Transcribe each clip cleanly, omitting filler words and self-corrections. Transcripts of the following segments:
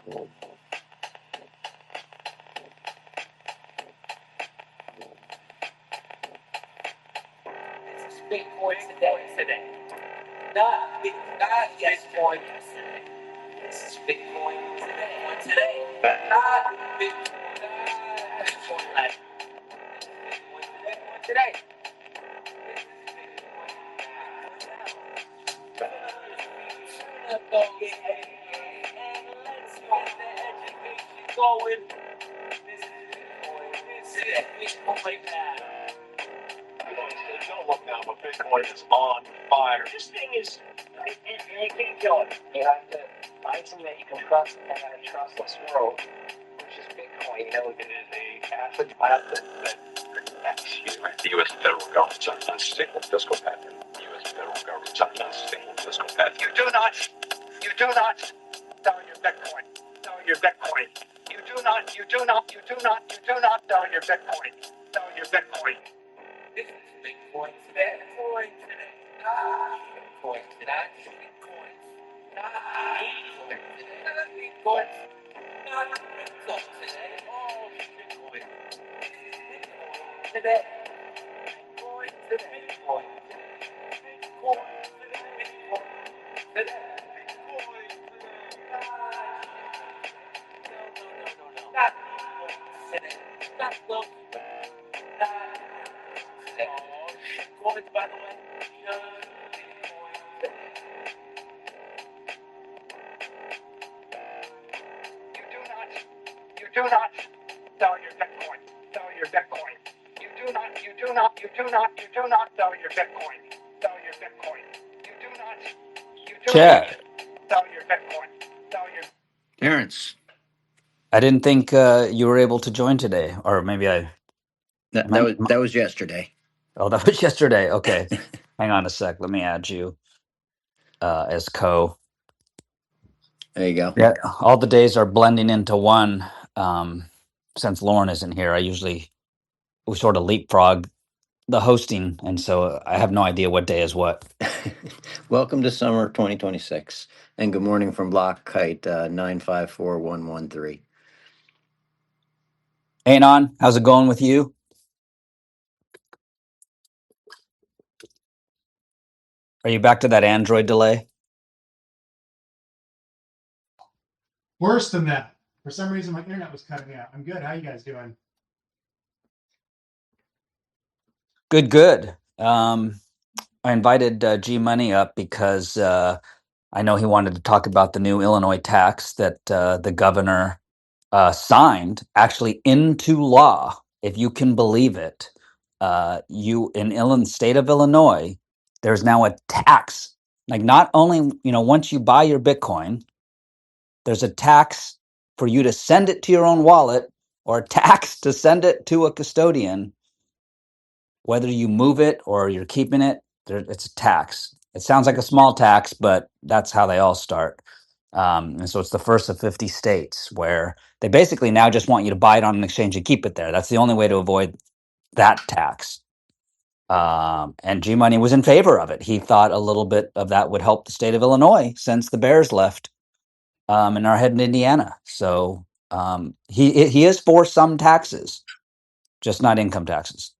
Bitcoin today. Not Bitcoin today. This is Bitcoin today. Not Bitcoin life. Bitcoin today. Let's get the education going. This is Bitcoin now. Don't look now, but Bitcoin is on fire. This thing is, you can't kill it. You have to find something that you can trust in a trustless world, which is Bitcoin. You know, it is a asset class that protects you. The U.S. federal government's on a single fiscal path. The U.S. federal government's on a single fiscal path. You do not sell your Bitcoin. Sell your Bitcoin. You do not sell your Bitcoin. Sell your Bitcoin. This is Bitcoin today. Bitcoin today. Bitcoin today. Bitcoin. Bitcoin today. Bitcoin. Bitcoin today. Oh, Bitcoin. Bitcoin today. Bitcoin today. Bitcoin. Bitcoin today. Bitcoin today. No. Not today. Not close. Bitcoin, by the way. You do not sell your Bitcoin. Sell your Bitcoin. You do not sell your Bitcoin. Sell your Bitcoin. You do not Chad, sell your Bitcoin. Sell your Terrence, I didn't think you were able to join today, or maybe I. that Am I that was that was yesterday. oh, that was yesterday. Okay, hang on a sec. Let me add you as co. There you go. Yeah, all the days are blending into one. Since Lauren isn't here, we sort of leapfrog the hosting, and so I have no idea what day is what. Welcome to summer 2026, and good morning from Block Height 954113. Anon, how's it going with you? Are you back to that Android delay? Worse than that. For some reason, my internet was cutting out. I'm good. How you guys doing? Good. I invited G Money up because I know he wanted to talk about the new Illinois tax that the governor signed actually into law, if you can believe it. You in Illinois, state of Illinois, there's now a tax. Like not only once you buy your Bitcoin, there's a tax for you to send it to your own wallet or a tax to send it to a custodian, whether you move it or you're keeping it. It's a tax. It sounds like a small tax, but that's how they all start. And so it's the first of 50 states where they basically now just want you to buy it on an exchange and keep it there. That's the only way to avoid that tax. And G Money was in favor of it. He thought a little bit of that would help the state of Illinois since the Bears left and are heading to Indiana. So he is for some taxes, just not income taxes.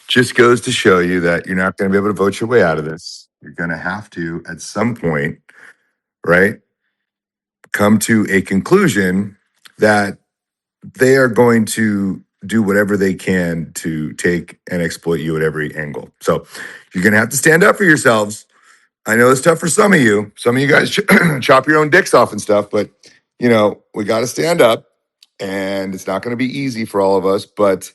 Just goes to show you that you're not going to be able to vote your way out of this. You're going to have to, at some point, right, come to a conclusion that they are going to do whatever they can to take and exploit you at every angle. So you're going to have to stand up for yourselves. I know it's tough for some of you. Some of you guys chop your own dicks off and stuff, but we got to stand up, and it's not going to be easy for all of us, but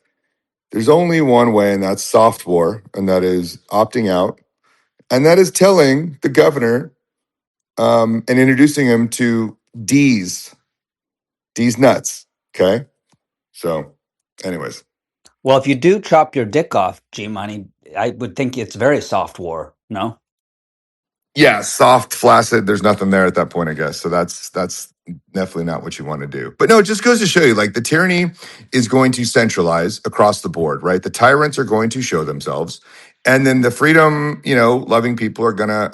there's only one way, and that's soft war, and that is opting out, and that is telling the governor and introducing him to D's nuts. Okay, so, anyways, Well, if you do chop your dick off, G Money, I would think it's very soft war. No. yeah, soft, flaccid. There's nothing there at that point, I guess. So that's definitely not what you want to do. But no, it just goes to show you, like the tyranny is going to centralize across the board, right? The tyrants are going to show themselves, and then the freedom, loving people are gonna,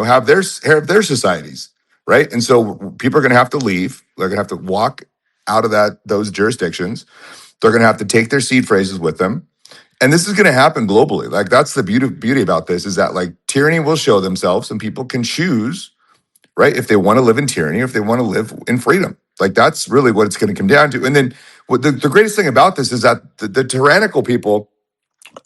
have their societies, right? And so people are going to have to leave. They're going to have to walk out of those jurisdictions. They're going to have to take their seed phrases with them. And this is going to happen globally. Like that's the beauty about this is that like tyranny will show themselves and people can choose, right? If they want to live in tyranny or if they want to live in freedom. Like that's really what it's going to come down to. And then what the greatest thing about this is that the tyrannical people,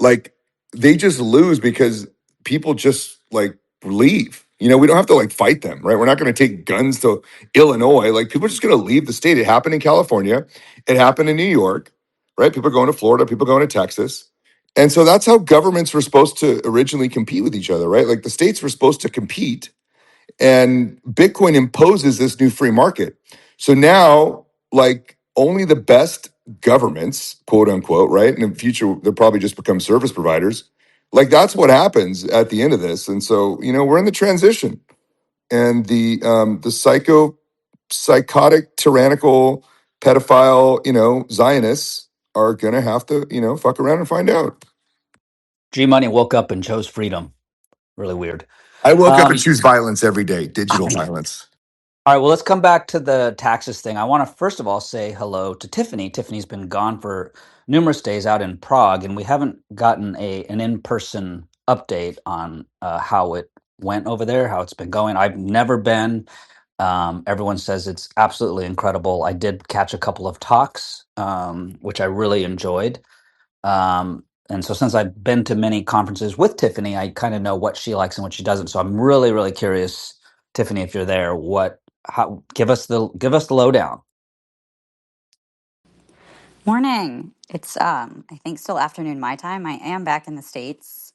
like they just lose because people just like leave. You know, we don't have to like fight them, right? We're not going to take guns to Illinois. Like people are just going to leave the state. It happened in California. It happened in New York, right? People are going to Florida, people going to Texas. And so that's how governments were supposed to originally compete with each other, right? Like the states were supposed to compete and Bitcoin imposes this new free market. So now, like, only the best governments, quote unquote, right? In the future, they'll probably just become service providers. Like, that's what happens at the end of this. And so, you know, we're in the transition. And the psychotic, tyrannical, pedophile, you know, Zionists are gonna have to, you know, fuck around and find out. G Money woke up and chose freedom. Really weird. I woke up and Um, choose violence every day, digital violence. All right, well, let's come back to the taxes thing. I want to first of all say hello to Tiffany. Tiffany's been gone for numerous days out in Prague, and we haven't gotten an in-person update on how it went over there, how it's been going. I've never been. Everyone says it's absolutely incredible. I did catch a couple of talks, which I really enjoyed. And so since I've been to many conferences with Tiffany, I kind of know what she likes and what she doesn't. So I'm really, really curious, Tiffany, if you're there, give us the lowdown. Morning. It's I think still afternoon my time. I am back in the States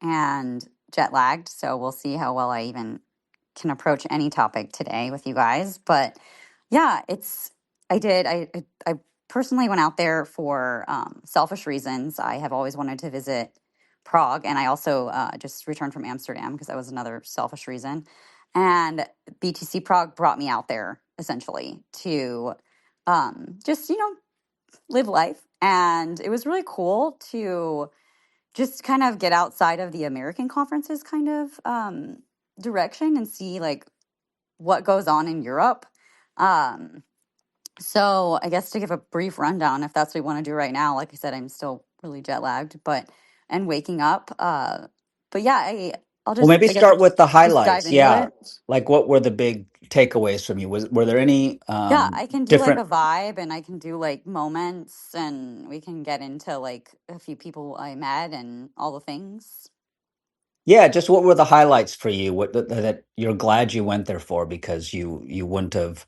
and jet lagged, so we'll see how well I even can approach any topic today with you guys. But yeah, I did I personally went out there for selfish reasons. I have always wanted to visit Prague, and I also just returned from Amsterdam because that was another selfish reason. And BTC Prague brought me out there essentially to just live life. And it was really cool to just kind of get outside of the American conferences kind of direction and see like what goes on in Europe. Um, so I guess to give a brief rundown, if that's what we want to do right now, like I said, I'm still really jet lagged, but and waking up. But yeah, I'll Well, just maybe I guess start with the just dive highlights. into Yeah. it. Like what were the big takeaways from you? Were there any Yeah, I can do like different? a vibe and I can do like moments and we can get into like a few people I met and all the things. Yeah, just what were the highlights for you? What that you're glad you went there for because you wouldn't have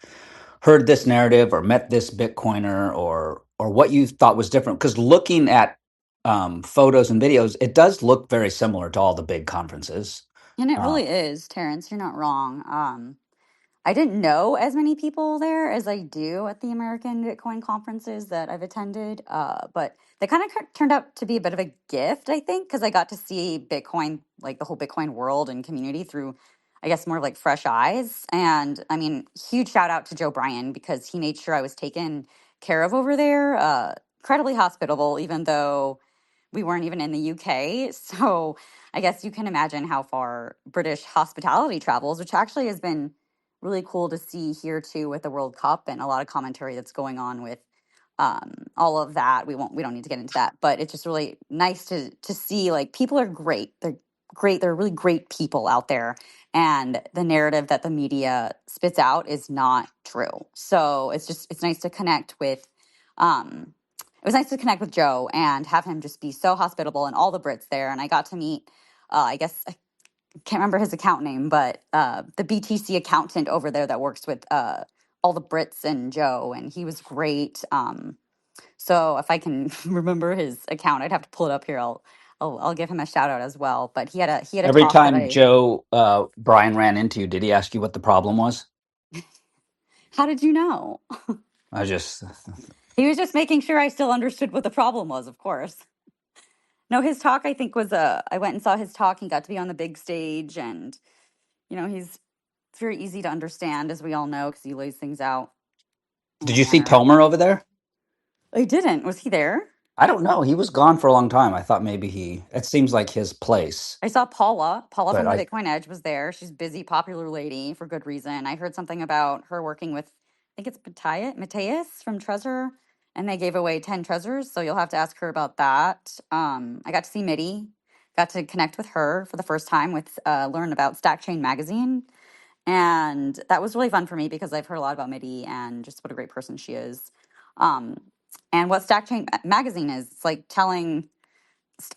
heard this narrative or met this Bitcoiner or what you thought was different? Because looking at photos and videos, it does look very similar to all the big conferences. And it Uh, really is, Terrence, you're not wrong. I didn't know as many people there as I do at the American Bitcoin conferences that I've attended, but they kind of turned out to be a bit of a gift, I think, because I got to see Bitcoin, like the whole Bitcoin world and community through, I guess, more like fresh eyes. And I mean, huge shout out to Joe Bryan because he made sure I was taken care of over there. Incredibly hospitable, even though we weren't even in the UK. So I guess you can imagine how far British hospitality travels, which actually has been really cool to see here too with the World Cup and a lot of commentary that's going on with all of that. We don't need to get into that, but it's just really nice to see like people are great. They're great. They're really great people out there, and the narrative that the media spits out is not true. So it's nice to connect with. It was nice to connect with Joe and have him just be so hospitable and all the Brits there. And I got to meet, I guess I can't remember his account name, but the BTC accountant over there that works with all the Brits and Joe, and he was great. So if I can remember his account, I'd have to pull it up here. I'll give him a shout out as well. But he had a every talk that time I. Joe Brian ran into you, did he ask you what the problem was? How did you know? I just He was just making sure I still understood what the problem was. Of course. No, his talk I think was I went and saw his talk. He got to be on the big stage, and he's very easy to understand, as we all know, because he lays things out in did a you see manner. Tomer over there? I didn't. Was he there? I don't know. He was gone for a long time. I thought maybe it seems like his place, I saw Paula. Paula but from the Bitcoin Edge was there. She's busy, popular lady for good reason. I heard something about her working with, I think it's Mateus from Trezor, and they gave away 10 Trezors. So you'll have to ask her about that. I got to see Mitty, got to connect with her for the first time with learn about Stack Chain Magazine. And that was really fun for me because I've heard a lot about Mitty and just what a great person she is. Um, and what Stack Chain Magazine is, it's like telling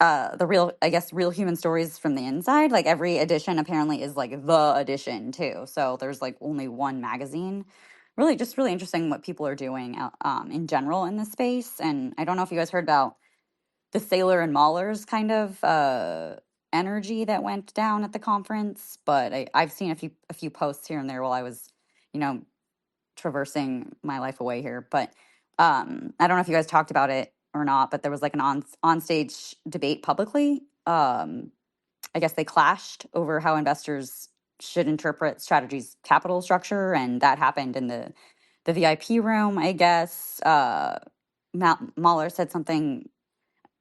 the real, I guess, real human stories from the inside. Like every edition apparently is like the edition too. So there's like only one magazine. Really, just really interesting what people are doing in general in this space. And I don't know if you guys heard about the Sailor and Mahler's kind of energy that went down at the conference, but I've seen a few posts here and there while I was, you know, traversing my life away here. But I don't know if you guys talked about it or not, but there was like an on stage debate publicly. I guess they clashed over how investors should interpret Strategy's capital structure, and that happened in the VIP room. I guess Mahler said something.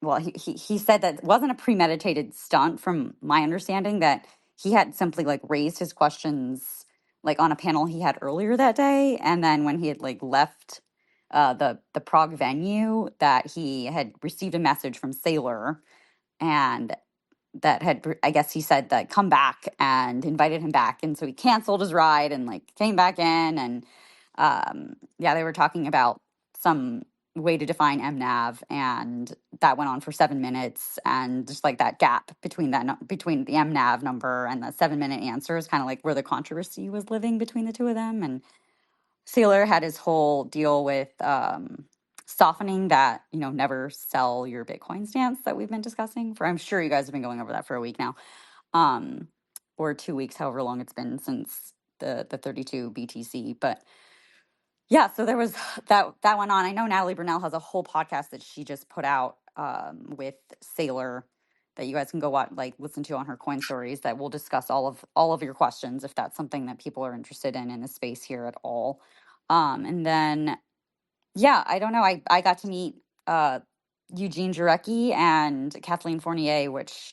Well, he said that it wasn't a premeditated stunt, from my understanding, that he had simply like raised his questions like on a panel he had earlier that day, and then when he had like left the Prague venue, that he had received a message from Sailor, and that had, I guess he said that come back, and invited him back, and so he canceled his ride and like came back in. And yeah, they were talking about some way to define MNAV, and that went on for 7 minutes, and just like that gap between between the MNAV number and the 7 minute answer is kind of like where the controversy was living between the two of them. And Sailor had his whole deal with softening that, never sell your Bitcoin stance that we've been discussing for, I'm sure you guys have been going over that for a week now, um, or 2 weeks, however long it's been since the 32 BTC. But yeah, so there was that went on. I know Natalie Brunell has a whole podcast that she just put out with Sailor that you guys can go watch, like listen to on her Coin Stories, that will discuss all of your questions if that's something that people are interested in the space here at all. And then yeah, I don't know. I got to meet Eugene Jarecki and Kathleen Fournier, which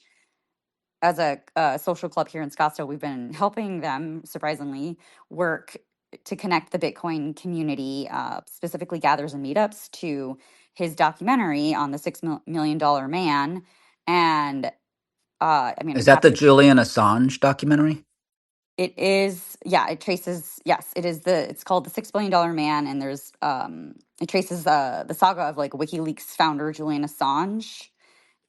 as a social club here in Scottsdale, we've been helping them, surprisingly, work to connect the Bitcoin community, specifically gathers and meetups, to his documentary on the $6 million man. And I mean, is I'm that the happy. Julian Assange documentary? It is, yeah, it traces, yes, it's called The $6 billion Man. And there's, it traces the saga of like WikiLeaks founder Julian Assange.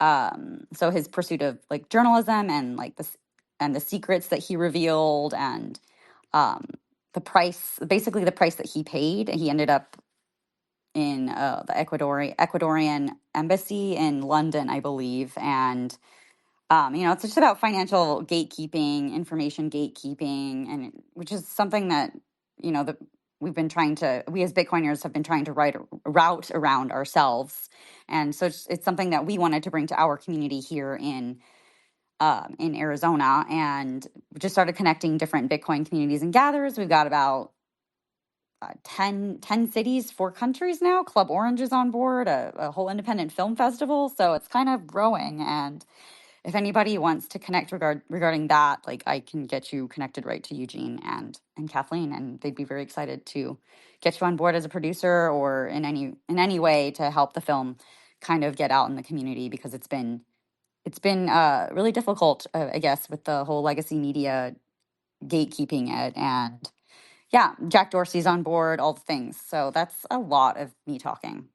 So his pursuit of like journalism and like this and the secrets that he revealed, and um, basically the price that he paid. He ended up in the Ecuadorian embassy in London, I believe. And it's just about financial gatekeeping, information gatekeeping, and which is something that that we as Bitcoiners have been trying to route around ourselves. And so it's something that we wanted to bring to our community here in Arizona, and we just started connecting different Bitcoin communities and gatherers. We've got about 10 cities, 4 countries now. Club Orange is on board, a whole independent film festival. So it's kind of growing. And if anybody wants to connect regarding that, like I can get you connected right to Eugene and Kathleen, and they'd be very excited to get you on board as a producer or in any way to help the film kind of get out in the community, because it's been really difficult, I guess, with the whole legacy media gatekeeping it. And yeah, Jack Dorsey's on board, all the things. So that's a lot of me talking.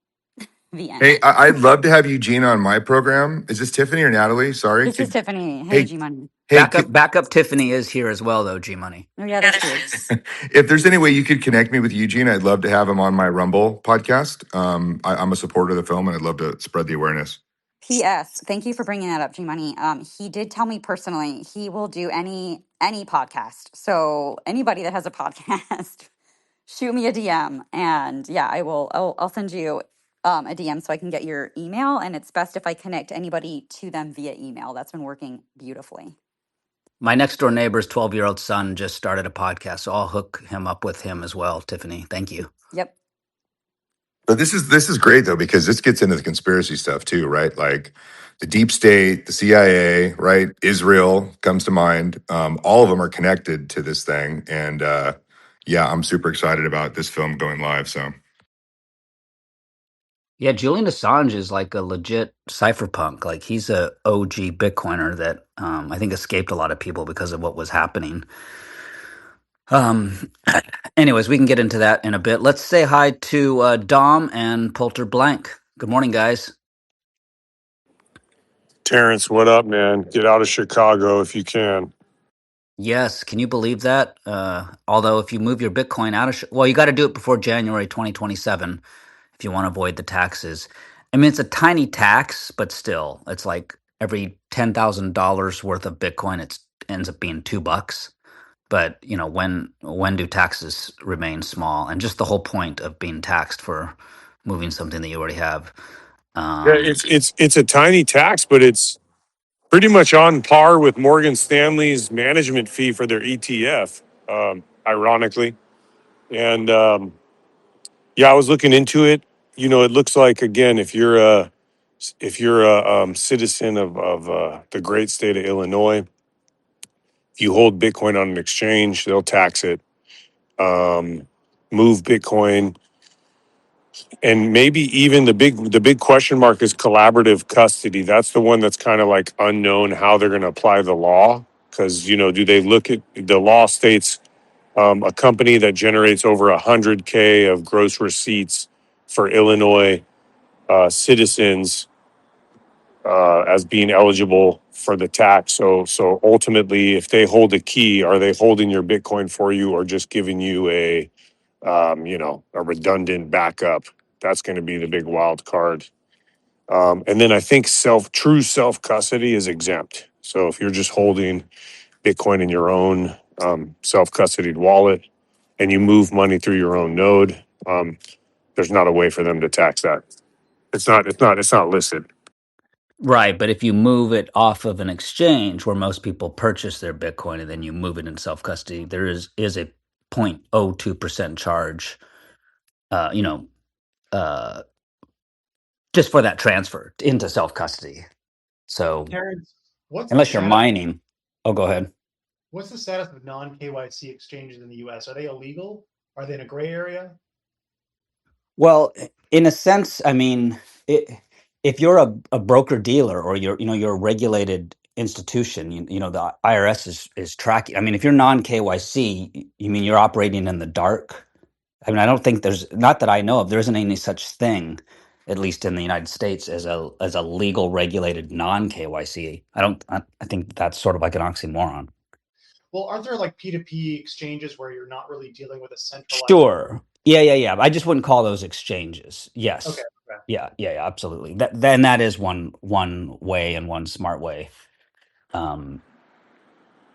The end. Hey, I'd love to have Eugene on my program. Is this Tiffany or Natalie? Sorry. This is Tiffany. Hey, Hey, G Money. hey, could, Backup Tiffany is here as well, though. G Money. Oh yeah, there she is. if there's any way you could connect me with Eugene, I'd love to have him on my Rumble podcast. I'm a supporter of the film, and I'd love to spread the awareness. P.S. Thank you for bringing that up, G Money. He did tell me personally he will do any podcast. So anybody that has a podcast, shoot me a DM, and yeah, I will. I'll send you a DM so I can get your email. And it's best if I connect anybody to them via email. That's been working beautifully. My next door neighbor's 12-year-old son just started a podcast, so I'll hook him up with him as well. Tiffany, thank you. Yep. But this is great though, because this gets into the conspiracy stuff too, right? Like the deep state, the CIA, right? Israel comes to mind. All of them are connected to this thing, and yeah, I'm super excited about this film going live. So Yeah, Julian Assange is like a legit cypherpunk. Like he's a OG Bitcoiner that I think escaped a lot of people because of what was happening. Um, anyways, we can get into that in a bit. Let's say hi to Dom and Polter Blank. Good morning, guys. Terrence, what up, man? Get out of Chicago if you can. Yes, can you believe that? Although if you move your Bitcoin out of, well, you got to do it before January 2027 if you want to avoid the taxes. I mean, it's a tiny tax, but still, it's like every $10,000 worth of Bitcoin, it ends up being $2. But you know, when do taxes remain small? And just the whole point of being taxed for moving something that you already have. Yeah, Um, it's a tiny tax, but it's pretty much on par with Morgan Stanley's management fee for their ETF. Ironically, and yeah, I was looking into it. You know, it looks like again, if you're a citizen of the great state of Illinois, if you hold Bitcoin on an exchange, they'll tax it. Move Bitcoin, and maybe even the big question mark is collaborative custody. That's the one that's kind of like unknown how they're going to apply the law, because do they look at the law states a company that generates over 100K of gross receipts for Illinois citizens as being eligible for the tax. So ultimately, if they hold a key, are they holding your Bitcoin for you or just giving you a redundant backup? That's going to be the big wild card. And then I think true self custody is exempt. So if you're just holding Bitcoin in your own self custodied wallet and you move money through your own node, there's not a way for them to tax that. It's not listed. right, but if you move it off of an exchange where most people purchase their Bitcoin and then you move it in self custody, there is a 0.02% charge. You know, uh, just for that transfer into self custody. So Terrence, what's the unless you're status? mining, oh, go ahead. What's the status of non KYC exchanges in the U.S.? Are they illegal? Are they in a gray area? Well, in a sense, I mean, if you're a broker dealer or you're a regulated institution, the IRS is tracking. I mean, if you're non KYC, you mean you're operating in the dark. I mean, I don't think there's not that I know of. There isn't any such thing, at least in the United States, as a legal regulated non KYC. I don't. I think that's sort of like an oxymoron. Well, aren't there like P2P exchanges where you're not really dealing with a centralized? Sure. Yeah. I just wouldn't call those exchanges. Okay. Yes. Okay. Yeah, absolutely. That is one way and one smart way. Um,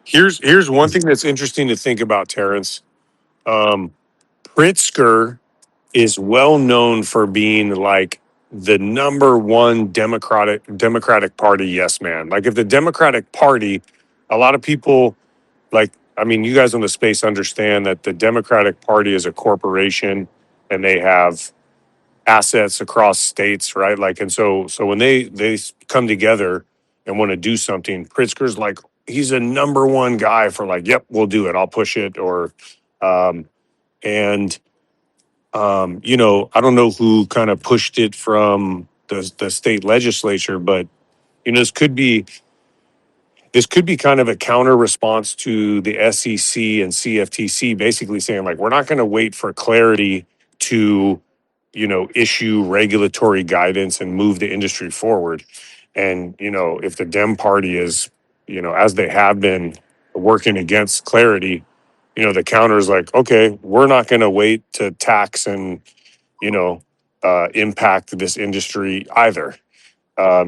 Here's one thing that's interesting to think about, Terrence. Um, Pritzker is well known for being like the number one Democratic Party yes man. Like if the Democratic Party, a lot of people like, I mean, you guys on the space understand that the Democratic Party is a corporation and they have assets across states, right? Like, and so when they come together and want to do something, Pritzker's like he's a number one guy for like, yep, we'll do it. I'll push it. Or and I don't know who kind of pushed it from the state legislature, but this could be kind of a counter response to the SEC and CFTC basically saying like we're not going to wait for clarity to issue regulatory guidance and move the industry forward. And if the Dem party is as they have been working against clarity, the counter is like, okay, we're not going to wait to tax and you know impact this industry either.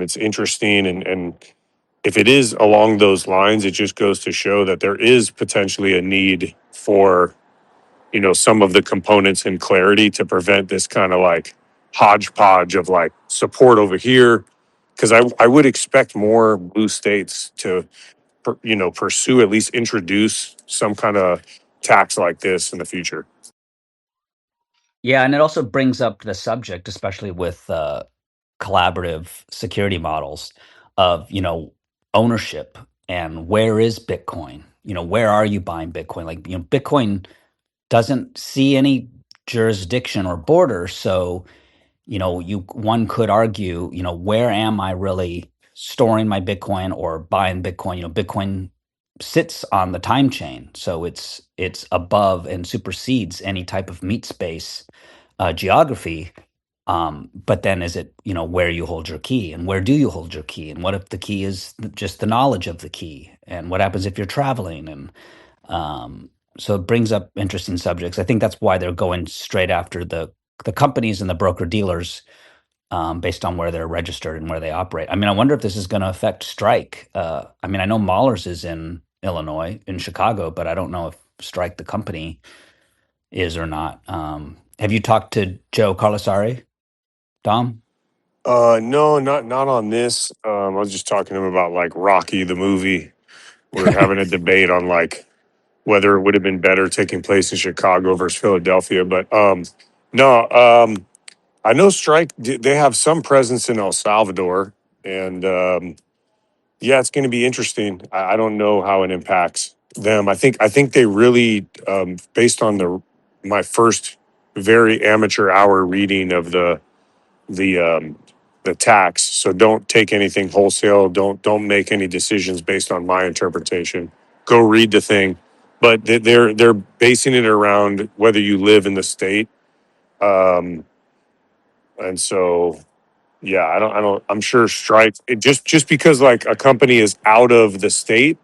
It's interesting, and if it is along those lines, it just goes to show that there is potentially a need for some of the components in clarity to prevent this kind of like hodgepodge of like support over here. Because I would expect more blue states to pursue, at least introduce some kind of tax like this in the future. Yeah, and it also brings up the subject, especially with collaborative security models of, ownership and where is Bitcoin? Where are you buying Bitcoin? Like, Bitcoin doesn't see any jurisdiction or border. So, one could argue, where am I really storing my Bitcoin or buying Bitcoin? Bitcoin sits on the time chain, so it's above and supersedes any type of meat space geography. But then is it, where you hold your key and where do you hold your key? And what if the key is just the knowledge of the key? And what happens if you're traveling? And um, so it brings up interesting subjects. I think that's why they're going straight after the companies and the broker dealers, based on where they're registered and where they operate. I mean, I wonder if this is going to affect Strike. I mean, I know Mahler's is in Illinois, in Chicago, but I don't know if Strike, the company, is or not. Have you talked to Joe Carlasari, Dom? No, not on this. I was just talking to him about like Rocky the movie. We're having a debate on like whether it would have been better taking place in Chicago versus Philadelphia. But no, I know Strike. They have some presence in El Salvador, and yeah, it's going to be interesting. I don't know how it impacts them. I think they really, based on my first very amateur hour reading of the the tax. So don't take anything wholesale. Don't make any decisions based on my interpretation. Go read the thing, but they're basing it around whether you live in the state. Um, and so yeah, I don't. I'm sure Stripe. It just because like a company is out of the state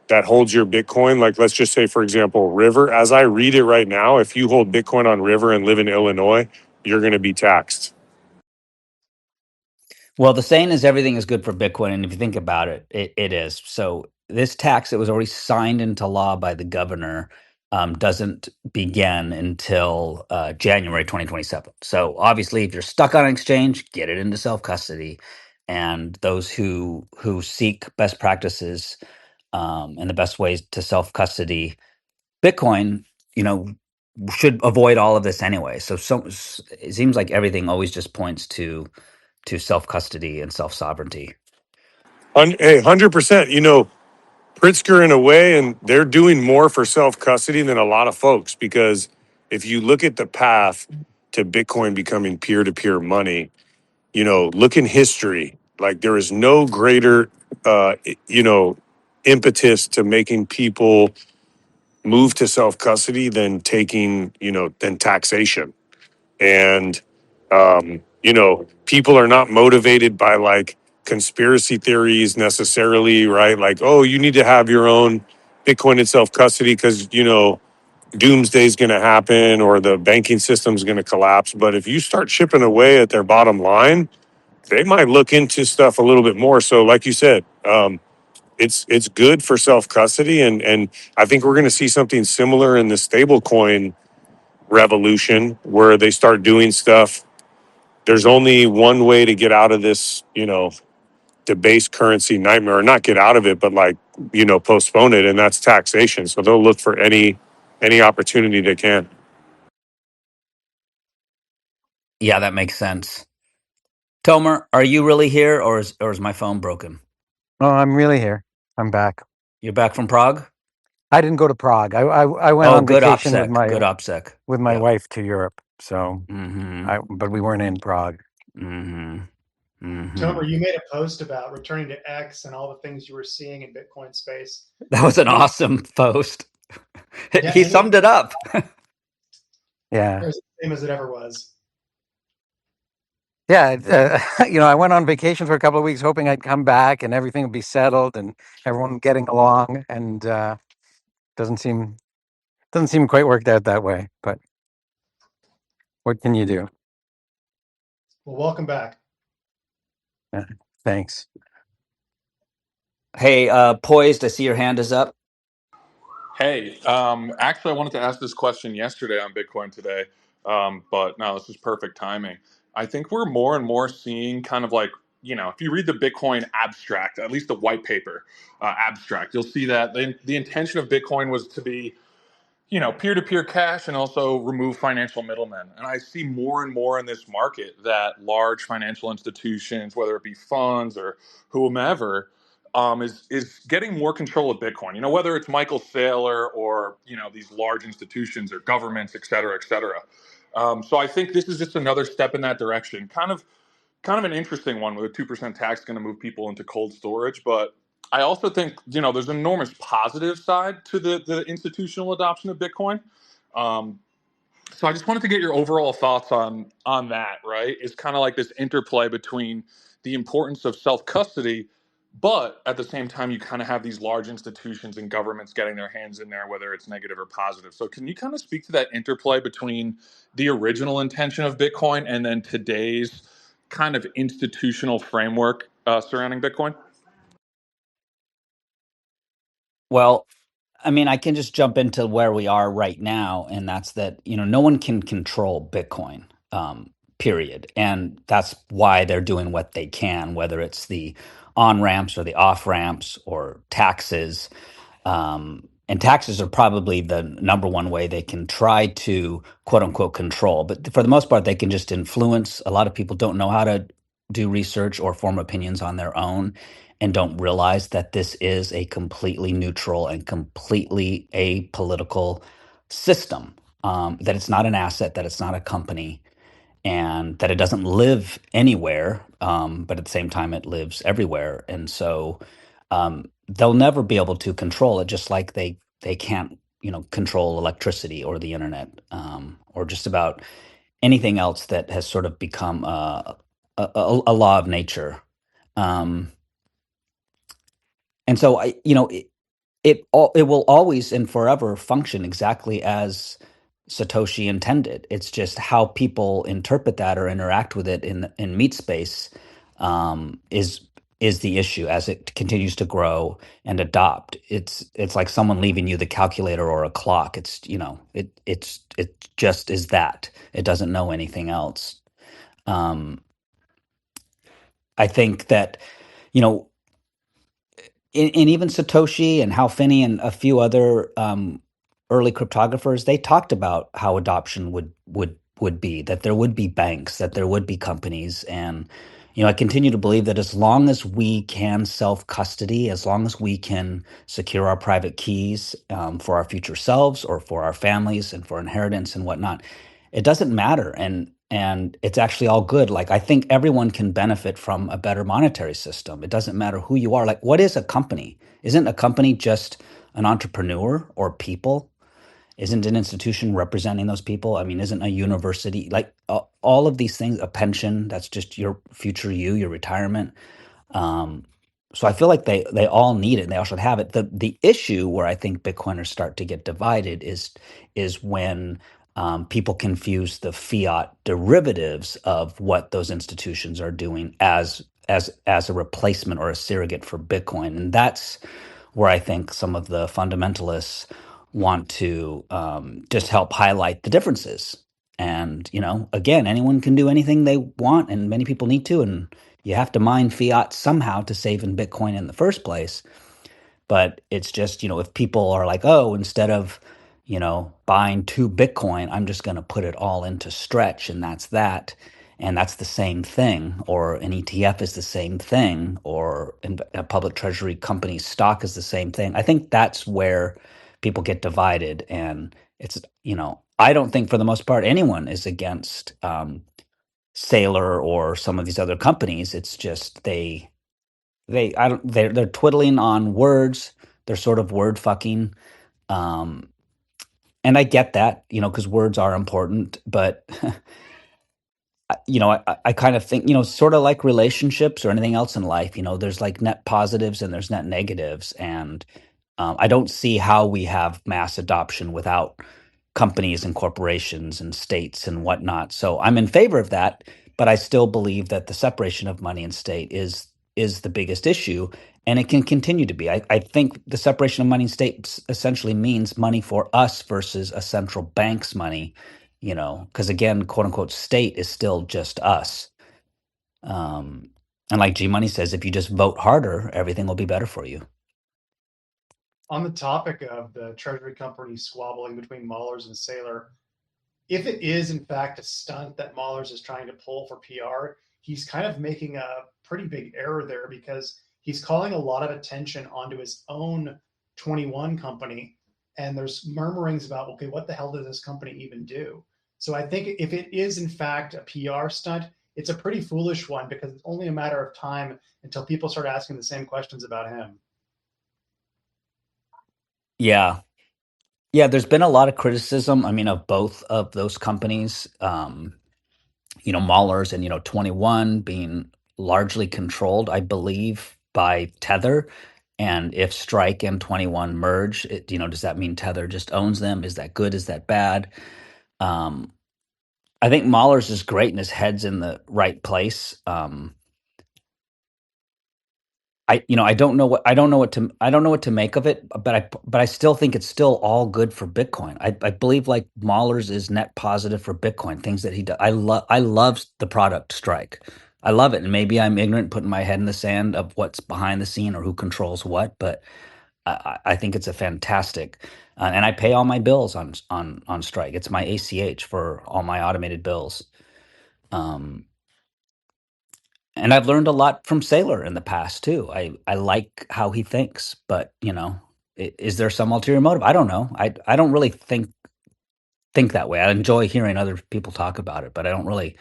that holds your Bitcoin. Like let's just say for example, River. As I read it right now, if you hold Bitcoin on River and live in Illinois, you're going to be taxed. Well, the saying is everything is good for Bitcoin, and if you think about it, it is. So this tax that was already signed into law by the governor doesn't begin until January 2027. So obviously, if you're stuck on an exchange, get it into self custody, and those who seek best practices and the best ways to self custody Bitcoin, should avoid all of this anyway. So it seems like everything always just points to self custody and self sovereignty. Hey, 100%. Pritzker in a way, and they're doing more for self custody than a lot of folks because if you look at the path to Bitcoin becoming peer to peer money, look in history. Like there is no greater, uh, you know, impetus to making people move to self custody than than taxation. And people are not motivated by like conspiracy theories necessarily, right? Like, oh, you need to have your own Bitcoin in self custody because doomsday is going to happen or the banking system is going to collapse. But if you start chipping away at their bottom line, they might look into stuff a little bit more. So, like you said, it's good for self custody, and I think we're going to see something similar in the stablecoin revolution where they start doing stuff. There's only one way to get out of this, debased currency nightmare, or not get out of it, but like, postpone it, and that's taxation. So they'll look for any opportunity they can. Yeah, that makes sense. Tomer, are you really here, or is my phone broken? Oh, I'm really here. I'm back. You're back from Prague? I didn't go to Prague. I went Oh, on good vacation OPSEC. Good OPSEC. with my Yep. wife to Europe. So Mm-hmm. but we weren't in Prague. Mm-hmm. Mm-hmm. Tomer, you made a post about returning to X and all the things you were seeing in Bitcoin space. That was an Any, awesome post. yeah, He any summed it up. Yeah. or is it the same as it ever was? Yeah, I went on vacation for a couple of weeks hoping I'd come back and everything would be settled and everyone getting along, and doesn't seem quite worked out that way, but what can you do? Well, welcome back. Yeah, thanks. Hey, Poised, I see your hand is up. Hey, actually, I wanted to ask this question yesterday on Bitcoin today, but no, this is perfect timing. I think we're more and more seeing kind of like, if you read the Bitcoin abstract, at least the white paper abstract, you'll see that the intention of Bitcoin was to be peer-to-peer cash and also remove financial middlemen. And I see more and more in this market that large financial institutions, whether it be funds or whomever, is getting more control of Bitcoin. Whether it's Michael Saylor or these large institutions or governments, et cetera, et cetera. So I think this is just another step in that direction. Kind of an interesting one with a 2% tax going to move people into cold storage. But I also think, there's an enormous positive side to the institutional adoption of Bitcoin. Um, so I just wanted to get your overall thoughts on that, right? It's kind of like this interplay between the importance of self-custody, but at the same time, you kind of have these large institutions and governments getting their hands in there, whether it's negative or positive. So can you kind of speak to that interplay between the original intention of Bitcoin and then today's kind of institutional framework surrounding Bitcoin? Well, I mean, I can just jump into where we are right now, and that's that, no one can control Bitcoin, period. And that's why they're doing what they can, whether it's the on ramps or the off ramps or taxes. And taxes are probably the number one way they can try to quote unquote control. But for the most part, they can just influence. A lot of people don't know how to do research or form opinions on their own and don't realize that this is a completely neutral and completely apolitical system. That it's not an asset, that it's not a company, and that it doesn't live anywhere, but at the same time, it lives everywhere. And so they'll never be able to control it, just like they can't, control electricity or the internet, or just about anything else that has sort of become a law of nature. Um, and so it will always and forever function exactly as Satoshi intended. It's just how people interpret that or interact with it in meat space, is the issue as it continues to grow and adopt. It's like someone leaving you the calculator or a clock. It's it just is that. It doesn't know anything else. Um, I think that you know and even Satoshi and Hal Finney and a few other early cryptographers, they talked about how adoption would be, that there would be banks, that there would be companies. And I continue to believe that as long as we can self custody, as long as we can secure our private keys, for our future selves or for our families and for inheritance and whatnot, it doesn't matter. And it's actually all good. Like, I think everyone can benefit from a better monetary system. It doesn't matter who you are. Like, what is a company? Isn't a company just an entrepreneur or people? Isn't an institution representing those people? I mean, isn't a university, like, all of these things, a pension, that's just your future your retirement. Um, so I feel like they all need it and they all should have it. The issue where I think Bitcoiners start to get divided is when people confuse the fiat derivatives of what those institutions are doing as a replacement or a surrogate for Bitcoin. And that's where I think some of the fundamentalists want to just help highlight the differences. And, again, anyone can do anything they want, and many people need to. And you have to mine fiat somehow to save in Bitcoin in the first place. But it's just, if people are like, oh, instead of, buying 2 Bitcoin, I'm just going to put it all into Stretch, and that's that. And that's the same thing. Or an ETF is the same thing. Or a public treasury company's stock is the same thing. I think that's where people get divided. And it's, I don't think for the most part anyone is against Sailor or some of these other companies. It's just they're twiddling on words. They're sort of word fucking. Um, and I get that, because words are important, but I kind of think, sort of like relationships or anything else in life, there's like net positives and there's net negatives. And I don't see how we have mass adoption without companies and corporations and states and whatnot. So I'm in favor of that, but I still believe that the separation of money and state is the biggest issue, and it can continue to be. I think the separation of money and state essentially means money for us versus a central bank's money, because again, quote unquote, state is still just us. And like G Money says, if you just vote harder, everything will be better for you. On the topic of the Treasury company squabbling between Maulers and Saylor, if it is in fact a stunt that Maulers is trying to pull for PR, he's kind of making a pretty big error there because he's calling a lot of attention onto his own 21 company. And there's murmurings about, okay, what the hell does this company even do? So I think if it is in fact a PR stunt, it's a pretty foolish one because it's only a matter of time until people start asking the same questions about him. Yeah. Yeah, there's been a lot of criticism, I mean, of both of those companies. Maulers and 21 being largely controlled, I believe, by Tether. And if Strike and 21 merge, does that mean Tether just owns them? Is that good? Is that bad? Um, I think Mahler's is great and his head's in the right place. I don't know what to make of it, but I still think it's still all good for Bitcoin. I believe like Mahler's is net positive for Bitcoin. Things that he does, I love the product Strike. I love it, and maybe I'm ignorant, putting my head in the sand of what's behind the scene or who controls what, but I think it's a fantastic, and I pay all my bills on Strike. It's my ACH for all my automated bills. Um, and I've learned a lot from Saylor in the past too. I like how he thinks, but is there some ulterior motive? I don't know. I don't really think that way. I enjoy hearing other people talk about it, but I don't really.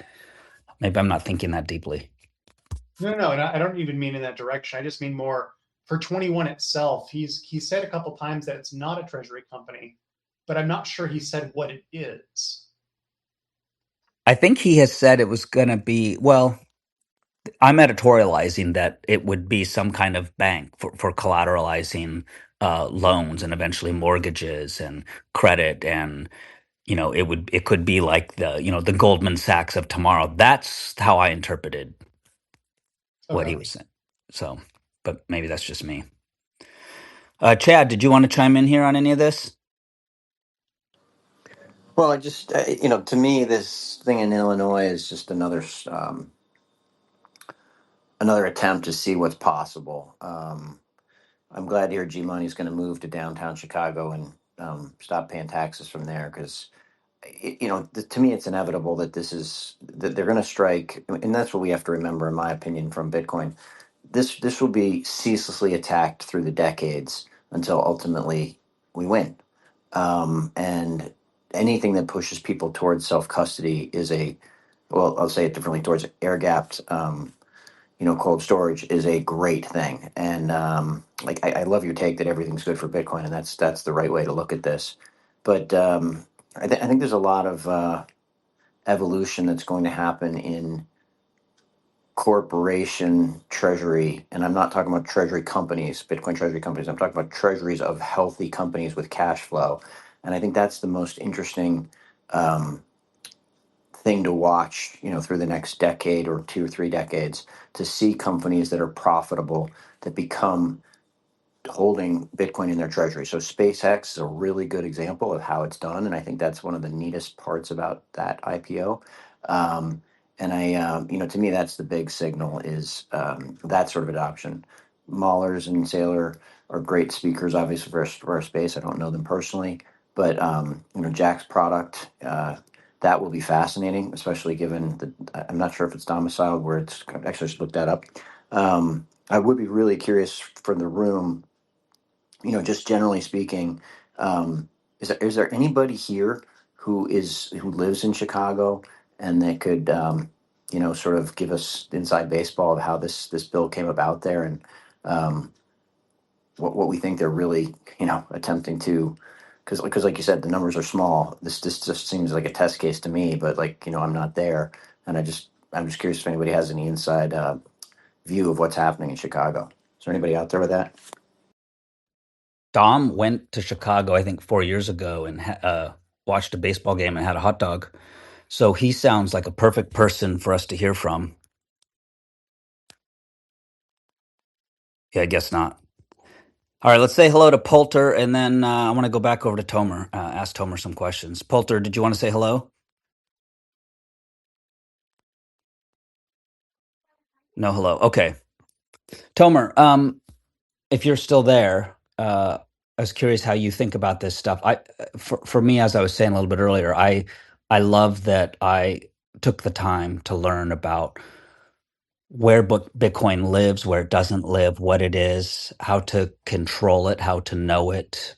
Maybe I'm not thinking that deeply. No, and I don't even mean in that direction. I just mean more for 21 itself. He said a couple times that it's not a treasury company, but I'm not sure he said what it is. I think he has said it was going to be. Well, I'm editorializing that it would be some kind of bank for collateralizing loans and eventually mortgages and credit, and it could be like the Goldman Sachs of tomorrow. That's how I interpreted what Okay. he was saying. So, but maybe that's just me. Chad, did you want to chime in here on any of this? Well, I just, to me, this thing in Illinois is just another attempt to see what's possible. I'm glad to hear G Money's going to move to downtown Chicago and stop paying taxes from there because, to me, it's inevitable that that they're going to strike, and that's what we have to remember, in my opinion, from Bitcoin. This will be ceaselessly attacked through the decades until ultimately we win. And anything that pushes people towards self custody is well, I'll say it differently, towards air gapped, cold storage is a great thing. And like, I love your take that everything's good for Bitcoin, and that's the right way to look at this. But I think there's a lot of evolution that's going to happen in corporation treasury, and I'm not talking about treasury companies, Bitcoin treasury companies. I'm talking about treasuries of healthy companies with cash flow, and I think that's the most interesting um, thing to watch. Through the next decade or 2 or 3 decades, to see companies that are profitable that become holding Bitcoin in their treasury. So SpaceX is a really good example of how it's done, and I think that's one of the neatest parts about that IPO. Um, and to me, that's the big signal is that sort of adoption. Maulers and Saylor are great speakers, obviously for our space. I don't know them personally, but Jack's product. That will be fascinating, especially given that I'm not sure if it's domiciled where it's actually I should look that up. I would be really curious from the room, just generally speaking, um, is there anybody here who lives in Chicago and that could sort of give us inside baseball of how this bill came about there and um, what we think they're really attempting to, because like you said, the numbers are small. This just seems like a test case to me, but I'm not there, and I'm just curious if anybody has any inside view of what's happening in Chicago. Is there anybody out there with that? Dom went to Chicago, I think, 4 years ago and watched a baseball game and had a hot dog. So he sounds like a perfect person for us to hear from. Yeah, I guess not. All right, let's say hello to Poulter, and then I want to go back over to Tomer, ask Tomer some questions. Poulter, did you want to say hello? No, hello. Okay. Tomer, if you're still there, I was curious how you think about this stuff. For me, as I was saying a little bit earlier, I love that I took the time to learn about where Bitcoin lives, where it doesn't live, what it is, how to control it, how to know it.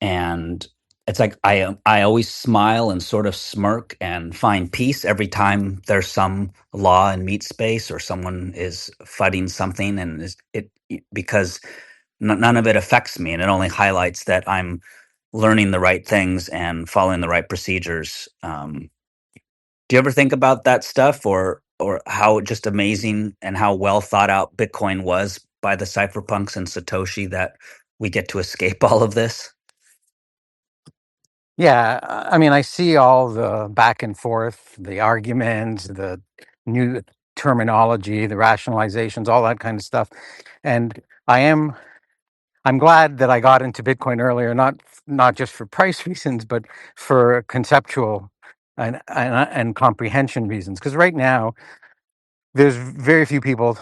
And it's like I always smile and sort of smirk and find peace every time there's some law in meat space or someone is fighting something, and because none of it affects me, and it only highlights that I'm learning the right things and following the right procedures. Do you ever think about that stuff, or how just amazing and how well thought out Bitcoin was by the cypherpunks and Satoshi that we get to escape all of this? Yeah, I mean, I see all the back and forth, the arguments, the new terminology, the rationalizations, all that kind of stuff. And I am I'm glad that I got into Bitcoin earlier, not just for price reasons, but for conceptual and comprehension reasons. Because right now, there's very few people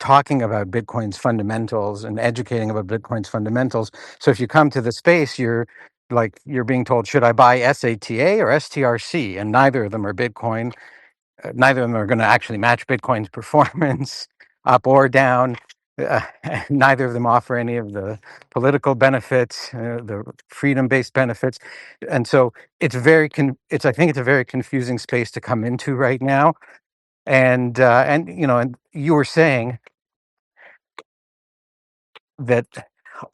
talking about Bitcoin's fundamentals and educating about Bitcoin's fundamentals. So if you come to the space, you're being told, should I buy SATA or STRC? And neither of them are Bitcoin. Neither of them are going to actually match Bitcoin's performance up or down. Uh, Neither of them offer any of the political benefits, the freedom-based benefits, and so I think it's a very confusing space to come into right now. And and you were saying that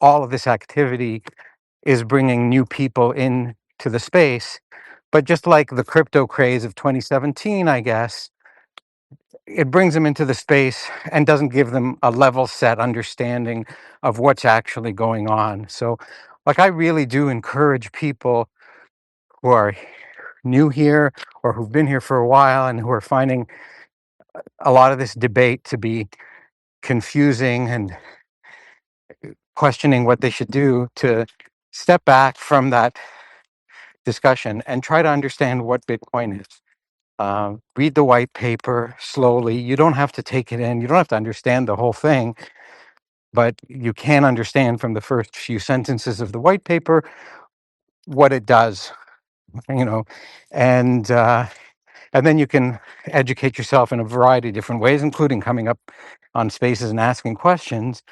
all of this activity is bringing new people in to the space, but just like the crypto craze of 2017, I guess it brings them into the space and doesn't give them a level set understanding of what's actually going on. So, like, I really do encourage people who are new here or who've been here for a while and who are finding a lot of this debate to be confusing and questioning what they should do to step back from that discussion and try to understand what Bitcoin is. Read the white paper slowly. You don't have to take it in. You don't have to understand the whole thing, but you can understand from the first few sentences of the white paper what it does, you know, and uh, and then you can educate yourself in a variety of different ways, including coming up on spaces and asking questions.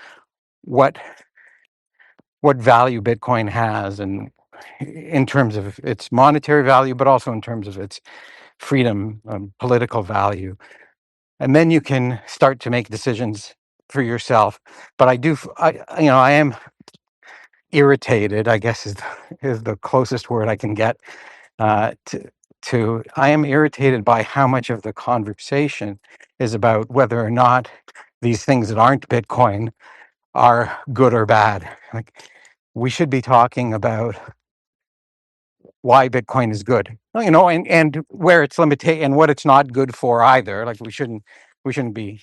What what value Bitcoin has, and in terms of its monetary value, but also in terms of its freedom, political value, and then you can start to make decisions for yourself. But I am irritated, I guess is the closest word I can get uh, to, I am irritated by how much of the conversation is about whether or not these things that aren't Bitcoin are good or bad. Like, we should be talking about why Bitcoin is good, and where it's limited and what it's not good for either. Like, we shouldn't be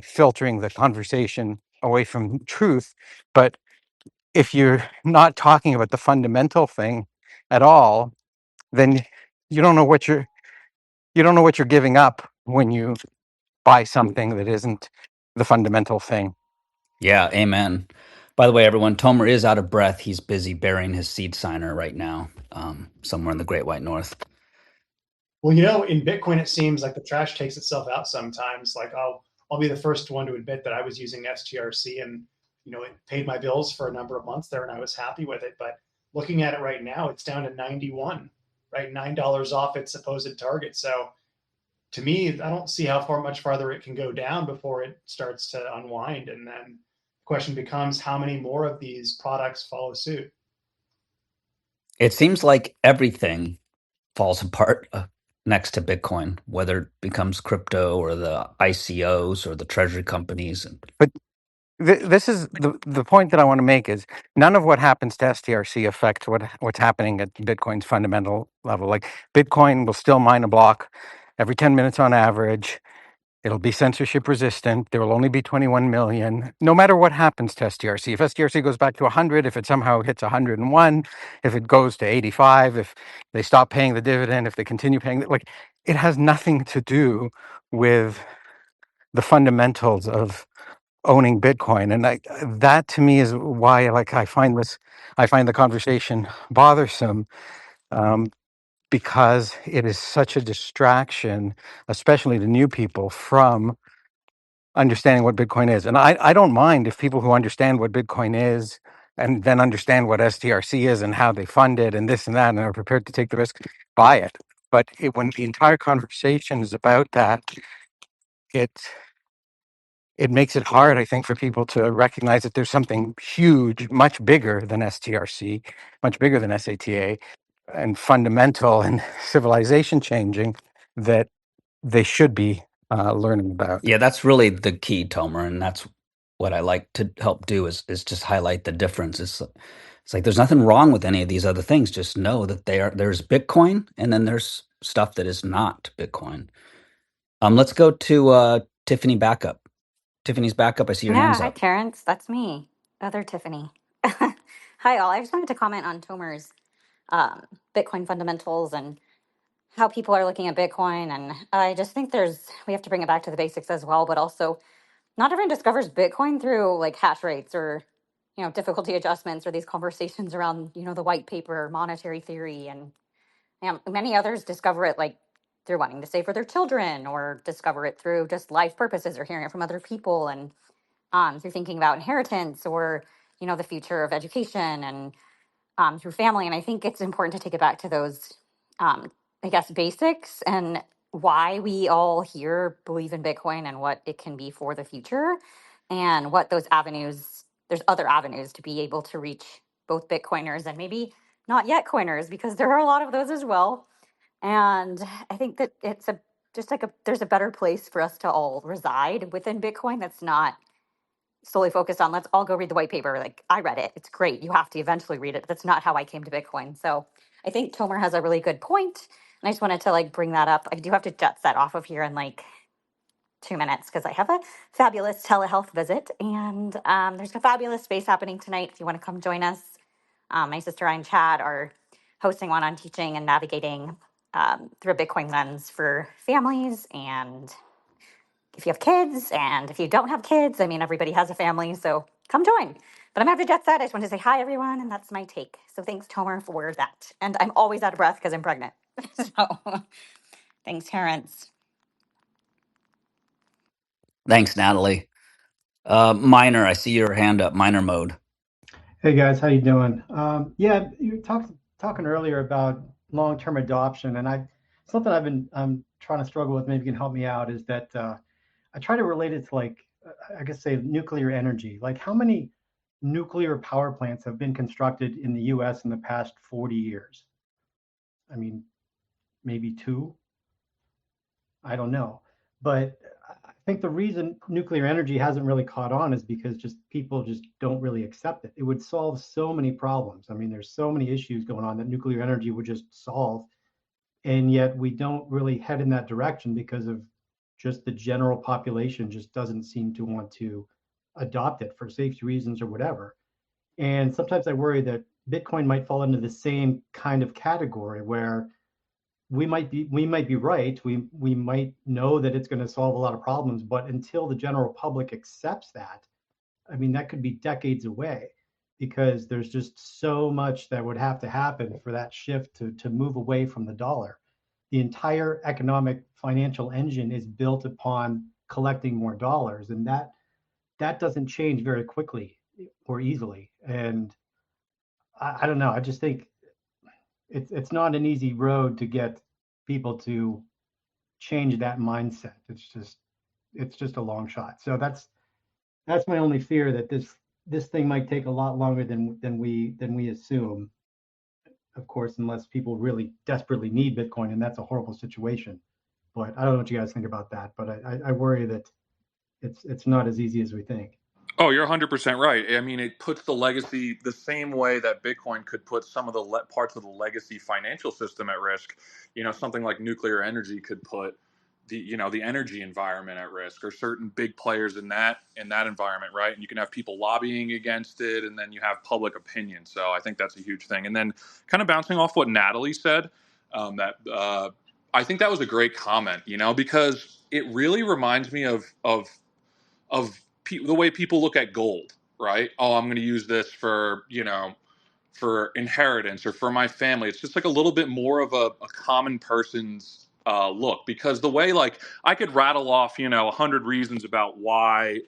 filtering the conversation away from truth. But if you're not talking about the fundamental thing at all, then you don't know what you're giving up when you buy something that isn't the fundamental thing. Yeah, amen. By the way, everyone, Tomer is out of breath. He's busy burying his seed signer right now, somewhere in the Great White North. Well, in Bitcoin, it seems like the trash takes itself out sometimes. Like I'll be the first one to admit that I was using STRC, and it paid my bills for a number of months there, and I was happy with it. But looking at it right now, it's down to 91, right? $9 off its supposed target. So to me, I don't see how much farther it can go down before it starts to unwind. And then the question becomes, how many more of these products follow suit? It seems like everything falls apart next to Bitcoin, whether it becomes crypto or the ICOs or the treasury companies. But this is the point that I want to make is none of what happens to STRC affects what's happening at Bitcoin's fundamental level. Like, Bitcoin will still mine a block every 10 minutes on average. It'll be censorship resistant. There will only be 21 million, no matter what happens to STRC. If STRC goes back to 100, if it somehow hits 101, if it goes to 85, if they stop paying the dividend, if they continue paying, like, it has nothing to do with the fundamentals of owning Bitcoin, and that to me is why I find the conversation bothersome, um, because it is such a distraction, especially to new people, from understanding what Bitcoin is. And I don't mind if people who understand what Bitcoin is and then understand what STRC is and how they fund it and this and that and are prepared to take the risk, buy it. But when the entire conversation is about that, it it makes it hard, I think, for people to recognize that there's something huge, much bigger than STRC, much bigger than SATA, and fundamental and civilization changing that they should be learning about. Yeah, that's really the key, Tomer, and that's what I like to help do is just highlight the difference. It's like there's nothing wrong with any of these other things. Just know that there's Bitcoin, and then there's stuff that is not Bitcoin. Let's go to Tiffany backup. Tiffany's backup. I see your Yeah, hands hi up. Terrence, that's me, other Tiffany. Hi all. I just wanted to comment on Tomer's um, Bitcoin fundamentals and how people are looking at Bitcoin, and I just think we have to bring it back to the basics as well, but also not everyone discovers Bitcoin through like hash rates or difficulty adjustments or these conversations around the white paper, monetary theory, and many others discover it like through wanting to save for their children or discover it through just life purposes or hearing it from other people and through thinking about inheritance or the future of education and through family. And I think it's important to take it back to those, I guess, basics and why we all here believe in Bitcoin and what it can be for the future and what those avenues, there's other avenues to be able to reach both Bitcoiners and maybe not yet coiners, because there are a lot of those as well. And I think that it's there's a better place for us to all reside within Bitcoin that's not solely focused on let's all go read the white paper. Like I read it. It's great. You have to eventually read it. But that's not how I came to Bitcoin. So I think Tomer has a really good point. And I just wanted to like bring that up. I do have to jet set off of here in like 2 minutes because I have a fabulous telehealth visit. And there's a fabulous space happening tonight if you want to come join us. My sister and Chad are hosting one on teaching and navigating through a Bitcoin lens for families and if you have kids and if you don't have kids. I mean, everybody has a family, so come join. But I'm after jet set. I just wanted to say hi, everyone, and that's my take. So thanks, Tomer, for that. And I'm always out of breath because I'm pregnant. So thanks, Terrence. Thanks, Natalie. Minor, I see your hand up. Minor mode. Hey guys, how you doing? Yeah, you talking earlier about long-term adoption, and something I'm trying to struggle with. Maybe you can help me out. Is that I try to relate it to like I guess say nuclear energy. Like how many nuclear power plants have been constructed in the U.S. in the past 40 years? I mean, maybe two. I don't know. But I think the reason nuclear energy hasn't really caught on is because just people just don't really accept it. It would solve so many problems. I mean, there's so many issues going on that nuclear energy would just solve. And yet we don't really head in that direction because of just the general population just doesn't seem to want to adopt it for safety reasons or whatever. And sometimes I worry that Bitcoin might fall into the same kind of category where we might be right. We might know that it's going to solve a lot of problems, but until the general public accepts that, I mean, that could be decades away because there's just so much that would have to happen for that shift to move away from the dollar. The entire economic financial engine is built upon collecting more dollars, and that doesn't change very quickly or easily. And I don't know. I just think it's not an easy road to get people to change that mindset. It's just a long shot. So that's my only fear, that this thing might take a lot longer than we assume. Of course, unless people really desperately need Bitcoin, and that's a horrible situation. But I don't know what you guys think about that. But I worry that it's not as easy as we think. Oh, you're 100% right. I mean, it puts the legacy the same way that Bitcoin could put some of the parts of the legacy financial system at risk. Something like nuclear energy could put the energy environment at risk, or certain big players in that environment, right? And you can have people lobbying against it, and then you have public opinion. So I think that's a huge thing. And then, kind of bouncing off what Natalie said, that I think that was a great comment. Because it really reminds me of the way people look at gold, right? Oh, I'm going to use this for, for inheritance or for my family. It's just like a little bit more of a common person's look, because the way, like, I could rattle off, 100 reasons about why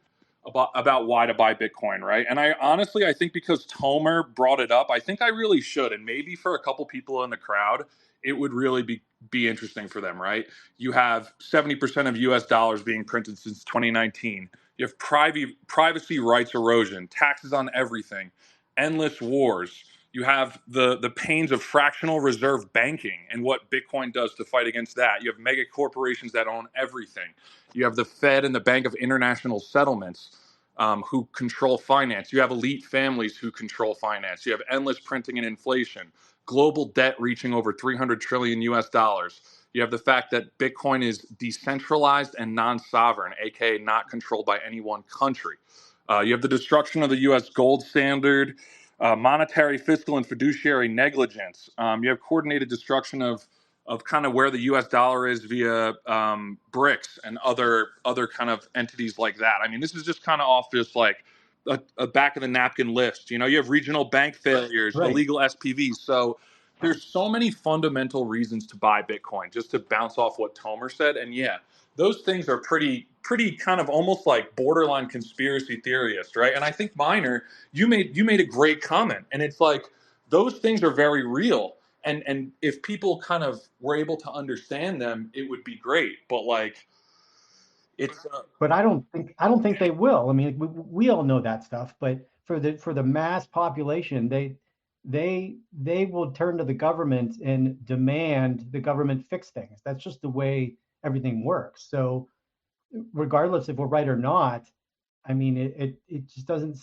to buy Bitcoin, right? And I honestly, I think because Tomer brought it up, I think I really should. And maybe for a couple people in the crowd, it would really be interesting for them, right? You have 70% of US dollars being printed since 2019. You have privacy rights erosion, taxes on everything, endless wars. You have the pains of fractional reserve banking and what Bitcoin does to fight against that. You have mega corporations that own everything. You have the Fed and the Bank of International Settlements, who control finance. You have elite families who control finance. You have endless printing and inflation, global debt reaching over 300 trillion US dollars. You have the fact that Bitcoin is decentralized and non-sovereign, aka not controlled by any one country. You have the destruction of the US gold standard, monetary, fiscal, and fiduciary negligence. You have coordinated destruction of kind of where the U.S. dollar is via BRICS and other kind of entities like that. I mean, this is just kind of off just like a back of the napkin list. You have regional bank failures, Right. illegal SPVs. So there's so many fundamental reasons to buy Bitcoin. Just to bounce off what Tomer said, and yeah, those things are pretty kind of almost like borderline conspiracy theorist, right? And I think Miner, you made a great comment, and it's like those things are very real. And if people kind of were able to understand them, it would be great. But like, it's But I don't think they will. I mean, we all know that stuff, but for the mass population, they will turn to the government and demand the government fix things. That's just the way everything works. So regardless if we're right or not, I mean, it just doesn't.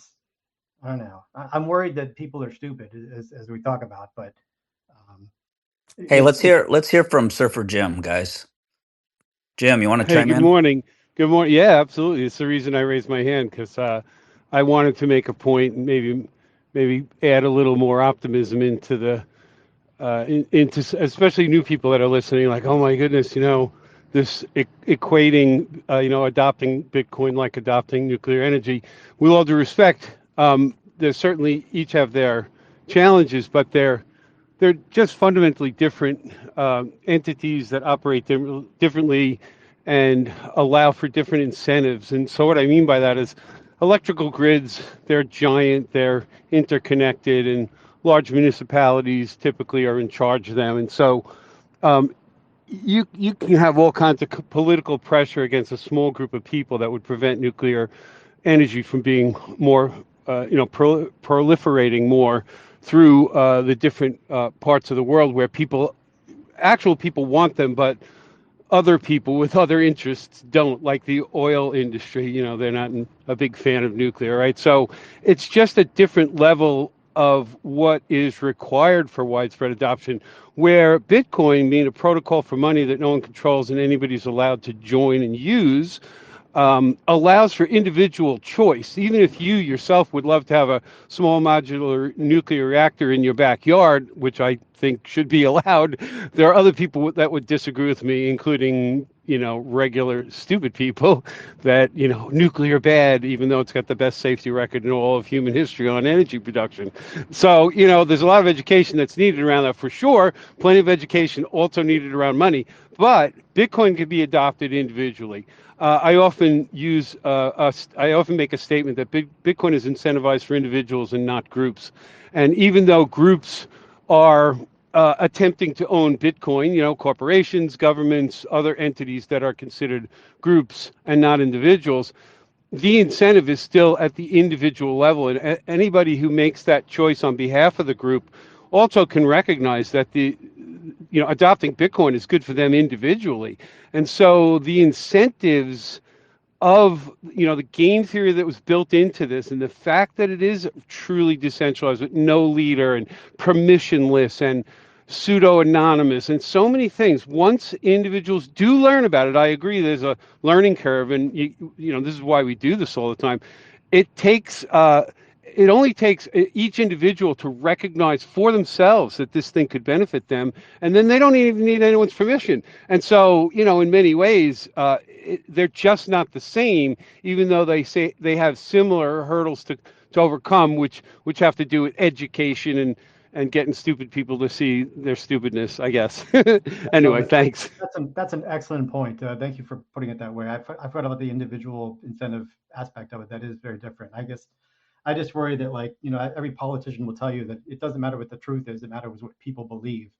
I don't know. I'm worried that people are stupid, as we talk about, but um, Hey, it's it's let's hear from Surfer Jim, guys. Jim, you want to Hey, chime good in? morning. Good morning. Yeah, absolutely. It's the reason I raised my hand because I wanted to make a point and maybe add a little more optimism into especially new people that are listening. Like, oh my goodness, this equating, adopting Bitcoin like adopting nuclear energy. With all due respect, there's certainly each have their challenges, but they're just fundamentally different entities that operate differently and allow for different incentives. And so what I mean by that is electrical grids, they're giant, they're interconnected, and large municipalities typically are in charge of them. And so you can have all kinds of political pressure against a small group of people that would prevent nuclear energy from being more, proliferating more through the different parts of the world where actual people want them, but other people with other interests don't, like the oil industry. They're not a big fan of nuclear, right? So it's just a different level of what is required for widespread adoption, where Bitcoin, being a protocol for money that no one controls and anybody's allowed to join and use, allows for individual choice. Even if you yourself would love to have a small modular nuclear reactor in your backyard, which I think should be allowed, there are other people that would disagree with me, including regular stupid people that nuclear bad, even though it's got the best safety record in all of human history on energy production. So there's a lot of education that's needed around that for sure. Plenty of education also needed around money, but Bitcoin can be adopted individually. I often make a statement that Bitcoin is incentivized for individuals and not groups. And even though groups are attempting to own Bitcoin, corporations, governments, other entities that are considered groups and not individuals, the incentive is still at the individual level. And anybody who makes that choice on behalf of the group also can recognize that adopting Bitcoin is good for them individually. And so the incentives of the game theory that was built into this, and the fact that it is truly decentralized with no leader and permissionless and pseudo anonymous and so many things, once individuals do learn about it, I agree there's a learning curve, and this is why we do this all the time. It takes it only takes each individual to recognize for themselves that this thing could benefit them, and then they don't even need anyone's permission. And so, in many ways, they're just not the same, even though they say they have similar hurdles to overcome, which have to do with education and getting stupid people to see their stupidness, I guess. No, Anyway, thanks. that's an excellent point. Thank you for putting it that way. I've heard about the individual incentive aspect of it. That is very different. I just worry that, like, every politician will tell you that it doesn't matter what the truth is, it matters what people believe.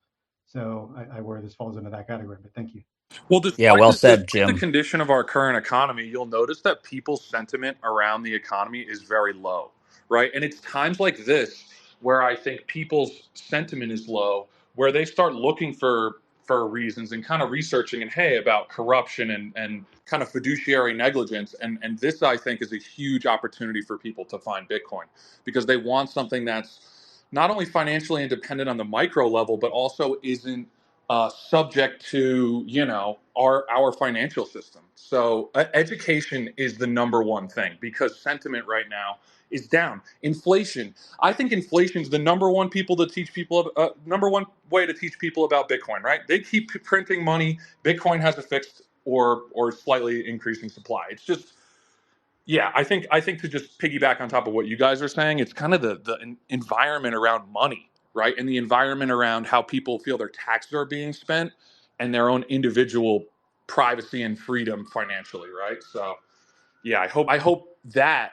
So I worry this falls into that category, but thank you. Well, Yeah, well said, despite the Jim. condition of our current economy, you'll notice that people's sentiment around the economy is very low, right? And it's times like this where I think people's sentiment is low, where they start looking for reasons and kind of researching and hey about corruption and kind of fiduciary negligence. And this I think is a huge opportunity for people to find Bitcoin because they want something that's not only financially independent on the micro level, but also isn't subject to our financial system. So education is the number one thing because sentiment right now is down. Inflation. I think inflation is the number one number one way to teach people about Bitcoin. Right? They keep printing money. Bitcoin has a fixed or slightly increasing supply. It's just yeah, I think to just piggyback on top of what you guys are saying, it's kind of the environment around money, right? And the environment around how people feel their taxes are being spent and their own individual privacy and freedom financially, right? So yeah, I hope that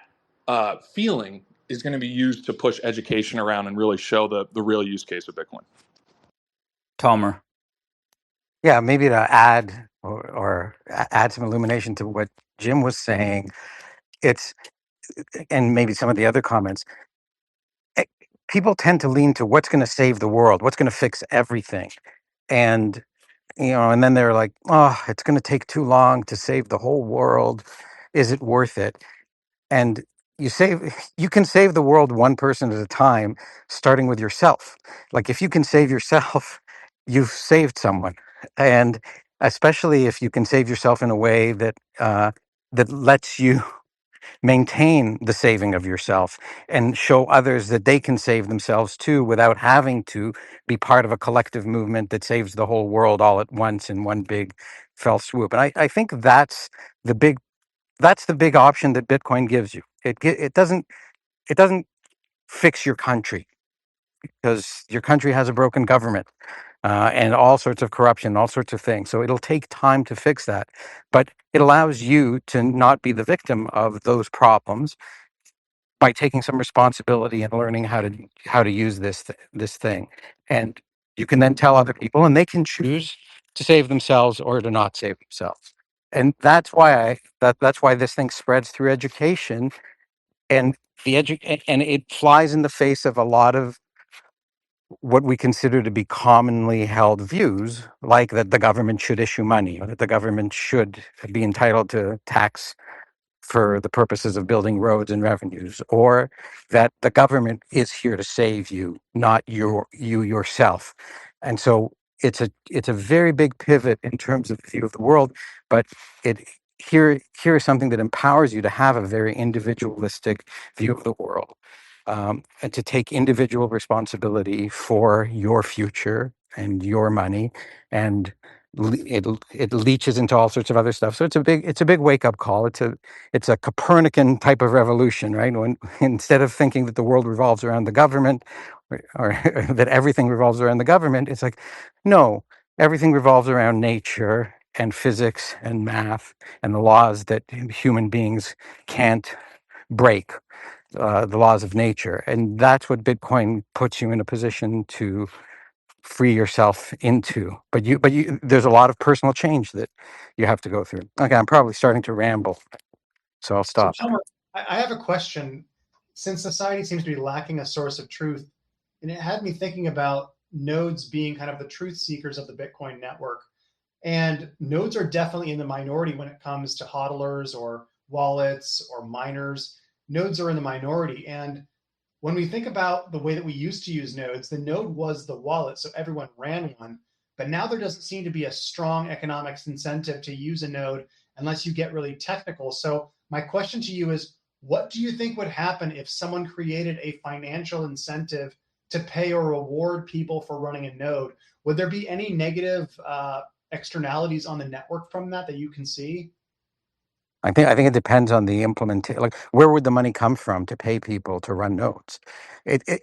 feeling is going to be used to push education around and really show the real use case of Bitcoin. Tomer. Yeah, maybe to add or add some illumination to what Jim was saying, it's and maybe some of the other comments. eh, People tend to lean to what's going to save the world, what's going to fix everything, and and then they're like, "Oh, it's going to take too long to save the whole world. Is it worth it?" And you can save the world one person at a time, starting with yourself. Like if you can save yourself, you've saved someone, and especially if you can save yourself in a way that lets you maintain the saving of yourself and show others that they can save themselves too without having to be part of a collective movement that saves the whole world all at once in one big fell swoop. And I think that's the big option that Bitcoin gives you. It doesn't fix your country because your country has a broken government and all sorts of corruption, all sorts of things. So it'll take time to fix that, but it allows you to not be the victim of those problems by taking some responsibility and learning how to use this thing. And you can then tell other people, and they can choose to save themselves or to not save themselves. And that's why this thing spreads through education and and it flies in the face of a lot of what we consider to be commonly held views, like that the government should issue money or that the government should be entitled to tax for the purposes of building roads and revenues, or that the government is here to save you, not you yourself. And so it's a very big pivot in terms of the view of the world, but it here is something that empowers you to have a very individualistic view of the world, and to take individual responsibility for your future and your money, and it leaches into all sorts of other stuff. So it's a big wake up call. It's a Copernican type of revolution, right? When instead of thinking that the world revolves around the government or that everything revolves around the government, it's like, no, everything revolves around nature and physics and math and the laws that human beings can't break, the laws of nature. And that's what Bitcoin puts you in a position to free yourself into. But there's a lot of personal change that you have to go through. Okay, I'm probably starting to ramble, so I'll So, stop. Tomer, I have a question. Since society seems to be lacking a source of truth, and it had me thinking about nodes being kind of the truth seekers of the Bitcoin network. And nodes are definitely in the minority when it comes to hodlers or wallets or miners. Nodes are in the minority. And when we think about the way that we used to use nodes, the node was the wallet, so everyone ran one. But now there doesn't seem to be a strong economics incentive to use a node unless you get really technical. So my question to you is, What do you think would happen if someone created a financial incentive to pay or reward people for running a node? Would there be any negative externalities on the network from that you can see? I think it depends on the implementation. Like, where would the money come from to pay people to run nodes?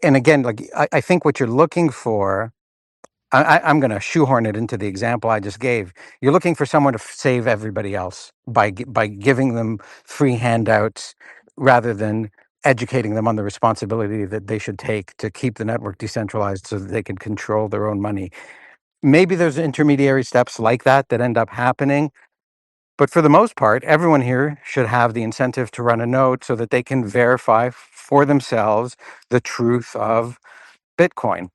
And again, like I think what you're looking for, I'm going to shoehorn it into the example I just gave. You're looking for someone to save everybody else by giving them free handouts rather than educating them on the responsibility that they should take to keep the network decentralized so that they can control their own money. Maybe there's intermediary steps like that end up happening. But for the most part, everyone here should have the incentive to run a node so that they can verify for themselves the truth of Bitcoin,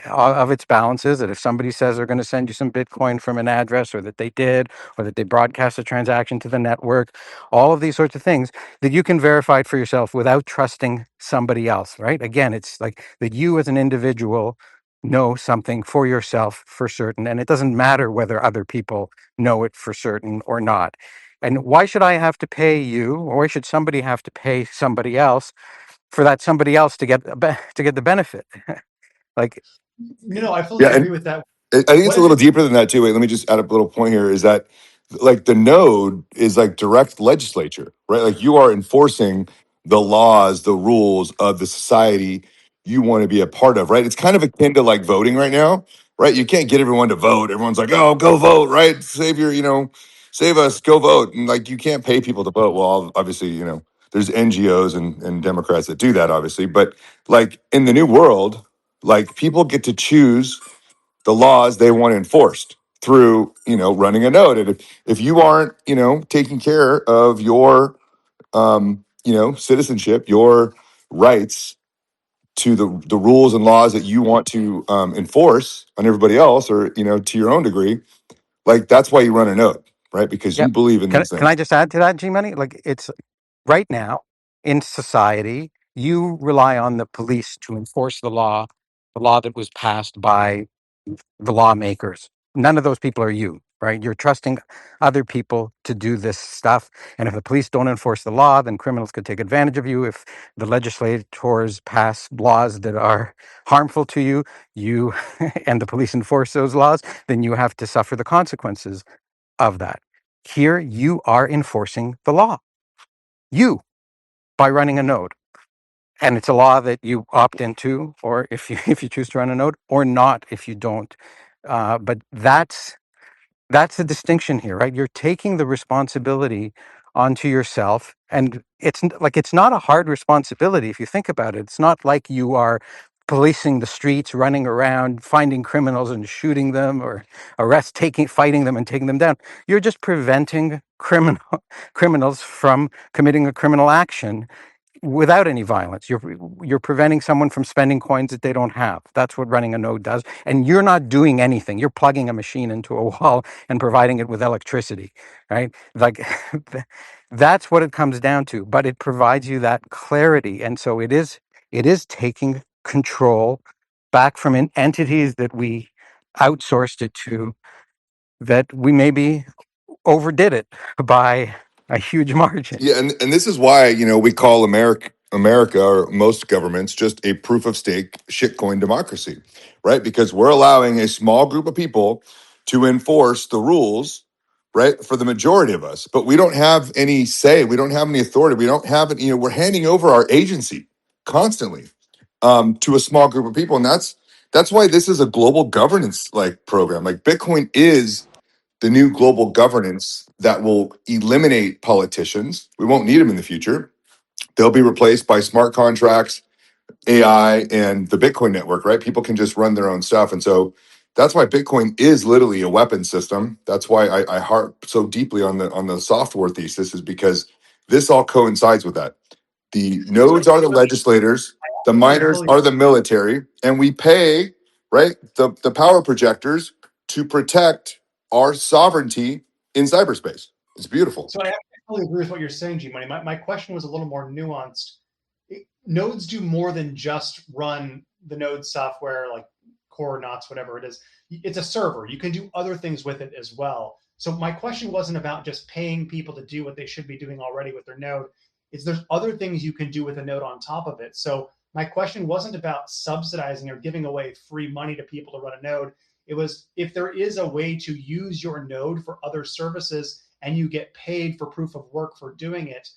of its balances. That if somebody says they're going to send you some Bitcoin from an address, or that they did, or that they broadcast a transaction to the network, all of these sorts of things, that you can verify it for yourself without trusting somebody else, right? Again, it's like that you as an individual know something for yourself for certain, and it doesn't matter whether other people know it for certain or not. And why should I have to pay you, or why should somebody have to pay somebody else for that somebody else to get to get the benefit? Like, No, I fully Yeah, agree and with that. I think it's What a if little deeper than that too. Wait, let me just add a little point here. Is that like the node is like direct legislature, right? Like you are enforcing the laws, the rules of the society you want to be a part of, right? It's kind of akin to like voting right now, right? You can't get everyone to vote. Everyone's like, "Oh, go vote, right? Save your, save us, go vote." And like you can't pay people to vote. Well, obviously, there's NGOs and Democrats that do that, obviously. But like in the new world, like people get to choose the laws they want enforced through running a node. And if you aren't taking care of your citizenship, your rights to the rules and laws that you want to enforce on everybody else, or to your own degree, like that's why you run a node, right? Because yeah. you believe in Can these can I things. just add to that, G Money? Like, it's right now in society, you rely on the police to enforce the law that was passed by the lawmakers. None of those people are you, right? You're trusting other people to do this stuff. And if the police don't enforce the law, then criminals could take advantage of you. If the legislators pass laws that are harmful to you, you and the police enforce those laws, then you have to suffer the consequences of that. Here, you are enforcing the law, you, by running a node. And it's a law that you opt into, or if you if you choose to run a node, or not if you don't. But that's the distinction here, right? You're taking the responsibility onto yourself, and it's not a hard responsibility if you think about it. It's not like you are policing the streets, running around, finding criminals and shooting them, or fighting them and taking them down. You're just preventing criminals from committing a criminal action without any violence. You're preventing someone from spending coins that they don't have. That's what running a node does. And you're not doing anything. You're plugging a machine into a wall and providing it with electricity, right? Like that's what it comes down to. But it provides you that clarity. And so it is taking control back from entities that we outsourced it to, that we maybe overdid it by a huge margin. Yeah, and this is why we call America or most governments just a proof of stake shitcoin democracy, right? Because we're allowing a small group of people to enforce the rules, right, for the majority of us, but we don't have any say, we don't have any authority, we don't have it. We're handing over our agency constantly to a small group of people, and that's why this is a global governance like program. Like Bitcoin is the new global governance that will eliminate politicians. We won't need them in the future. They'll be replaced by smart contracts, AI, and the Bitcoin network, right? People can just run their own stuff. And so that's why Bitcoin is literally a weapon system. That's why I harp so deeply on the software thesis, is because this all coincides with that. The nodes are the legislators, the I miners fully are the military, and we pay, right, the power projectors to protect our sovereignty in cyberspace. It's beautiful. So I fully agree with what you're saying, G Money. My question was a little more nuanced. Nodes do more than just run the node software, like core knots, whatever it is. It's a server. You can do other things with it as well. So my question wasn't about just paying people to do what they should be doing already with their node. Is there's other things you can do with a node on top of it. So my question wasn't about subsidizing or giving away free money to people to run a node. It was if there is a way to use your node for other services and you get paid for proof of work for doing it,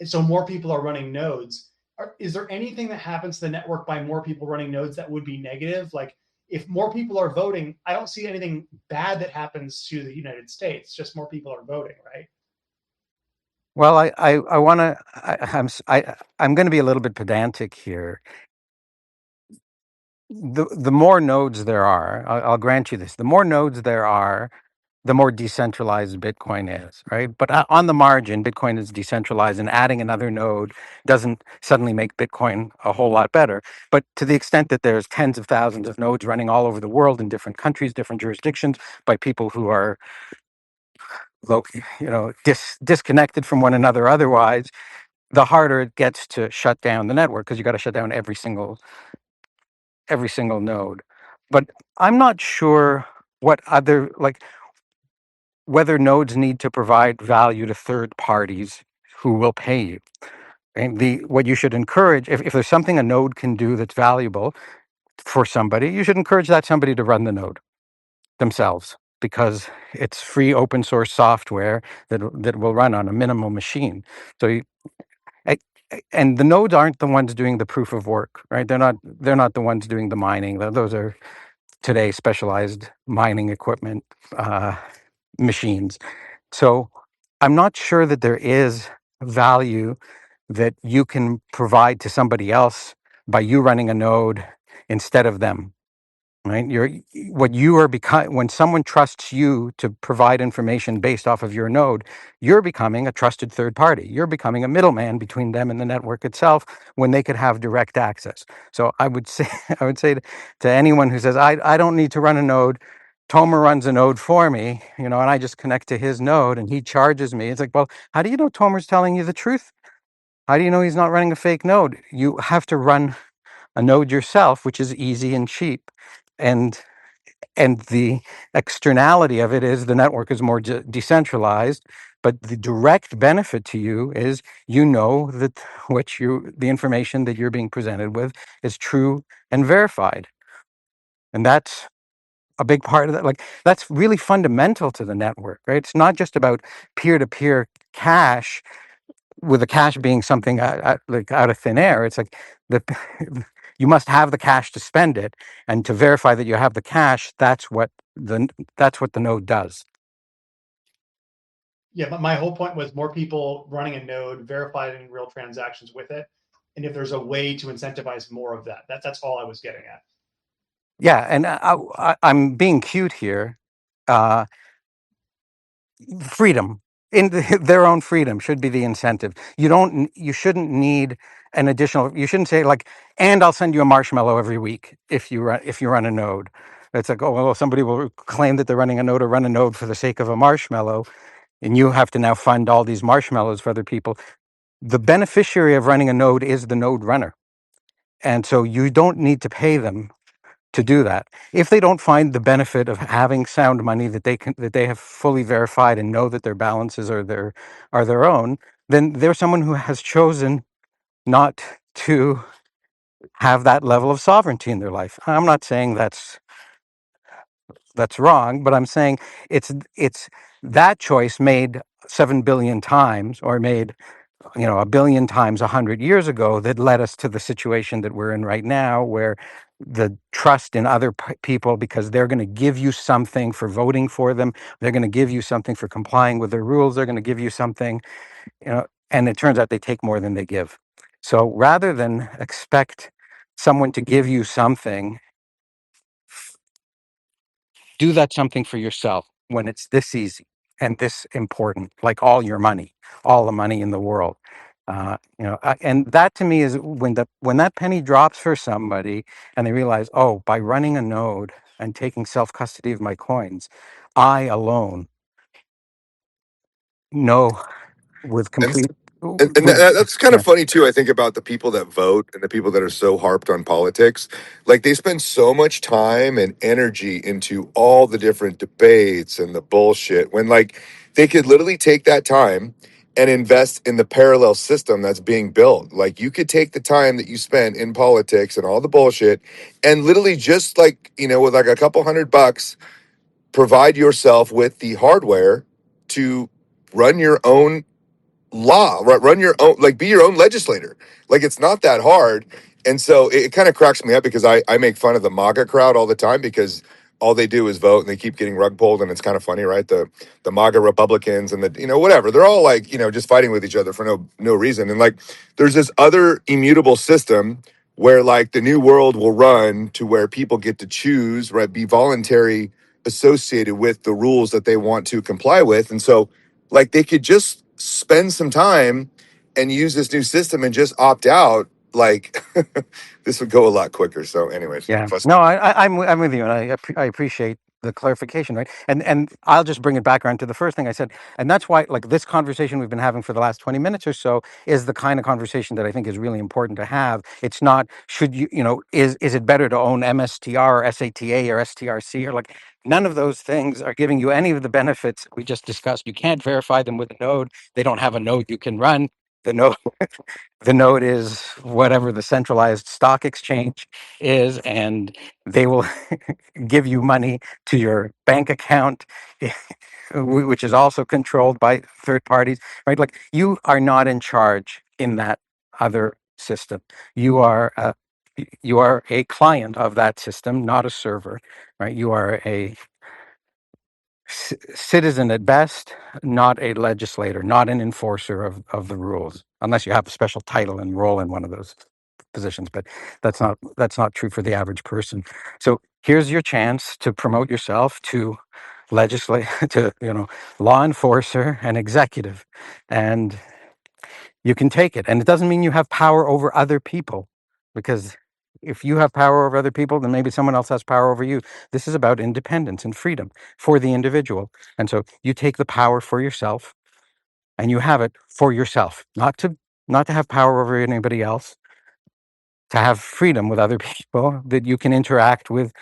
and so more people are running nodes. Is there anything that happens to the network by more people running nodes that would be negative? Like if more people are voting, I don't see anything bad that happens to the United States. Just more people are voting, right? Well, I want to. I'm going to be a little bit pedantic here. The more nodes there are, I'll grant you this. The more nodes there are, the more decentralized Bitcoin is, right? But on the margin, Bitcoin is decentralized, and adding another node doesn't suddenly make Bitcoin a whole lot better. But to the extent that there's tens of thousands of nodes running all over the world in different countries, different jurisdictions, by people who are disconnected from one another otherwise, the harder it gets to shut down the network because you got to shut down every single node. But I'm not sure what other like whether nodes need to provide value to third parties who will pay you. And what you should encourage, if there's something a node can do that's valuable for somebody, you should encourage that somebody to run the node themselves because it's free open source software that will run on a minimal machine. So I- and the nodes aren't the ones doing the proof of work, right? They're not the ones doing the mining. Those are today specialized mining equipment machines. So I'm not sure that there is value that you can provide to somebody else by you running a node instead of them. Right? What you are becoming when someone trusts you to provide information based off of your node, you're becoming a trusted third party. You're becoming a middleman between them and the network itself when they could have direct access. So I would say to anyone who says, I don't need to run a node, Tomer runs a node for me, and I just connect to his node and he charges me. It's like, well, how do you know Tomer's telling you the truth? How do you know he's not running a fake node? You have to run a node yourself, which is easy and cheap. And the externality of it is the network is more decentralized, but the direct benefit to you is that the information that you're being presented with is true and verified. And that's a big part of that. Like that's really fundamental to the network, right? It's not just about peer-to-peer cash, with the cash being something like out of thin air. It's like the you must have the cash to spend it, and to verify that you have the cash, that's what the node does. Yeah, but my whole point was more people running a node, verifying real transactions with it, and if there's a way to incentivize more of that. That's all I was getting at. Yeah, and I'm being cute here. Uh, Freedom their own freedom should be the incentive. You shouldn't need an additional. You shouldn't say like, and I'll send you a marshmallow every week if you run a node. It's like, oh well, somebody will claim that they're running a node or run a node for the sake of a marshmallow, and you have to now fund all these marshmallows for other people. The beneficiary of running a node is the node runner, and so you don't need to pay them to do that. If they don't find the benefit of having sound money that they have fully verified and know that their balances are their own, then they're someone who has chosen not to have that level of sovereignty in their life. I'm not saying that's wrong, but I'm saying it's that choice made 7 billion times, or made 1 billion times 100 years ago, that led us to the situation that we're in right now, where the trust in other people, because they're going to give you something for voting for them, they're going to give you something for complying with their rules, they're going to give you something, and it turns out they take more than they give. So rather than expect someone to give you something, do that something for yourself when it's this easy and this important, like all the money in the world. And that to me is when that penny drops for somebody, and they realize, oh, by running a node and taking self custody of my coins, I alone know with And complete and with that's kind of yeah. funny too. I think about the people that vote and the people that are so harped on politics. Like they spend so much time and energy into all the different debates and the bullshit when like they could literally take that time and invest in the parallel system that's being built. Like you could take the time that you spent in politics and all the bullshit and literally just like, with like a couple $100, provide yourself with the hardware to run your own law, right? Run your own, like be your own legislator. Like it's not that hard. And so it kind of cracks me up because I make fun of the MAGA crowd all the time because all they do is vote and they keep getting rug pulled, and it's kind of funny, right? The MAGA Republicans and the whatever, they're all like just fighting with each other for no reason. And like there's this other immutable system where like the new world will run to where people get to choose, right? Be voluntary associated with the rules that they want to comply with. And so like they could just spend some time and use this new system and just opt out. Like this would go a lot quicker. So, anyways, Yeah, no, I'm with you, and I appreciate the clarification, right? And I'll just bring it back around to the first thing I said, and that's why like this conversation we've been having for the last 20 minutes or so is the kind of conversation that I think is really important to have. It's not should is it better to own MSTR or SATA or STRC or like none of those things are giving you any of the benefits we just discussed. You can't verify them with a node. They don't have a node you can run. The node the node is whatever the centralized stock exchange is, and they will give you money to your bank account, which is also controlled by third parties, right? Like you are not in charge in that other system. You are you are a client of that system, not a server, right? You are a citizen at best, not a legislator, not an enforcer of the rules, unless you have a special title and role in one of those positions. But that's not true for the average person. So here's your chance to promote yourself to legislate, to law enforcer and executive, and you can take it. And it doesn't mean you have power over other people, because if you have power over other people, then maybe someone else has power over you. This is about independence and freedom for the individual. And so you take the power for yourself, and you have it for yourself, not to have power over anybody else, to have freedom with other people that you can interact with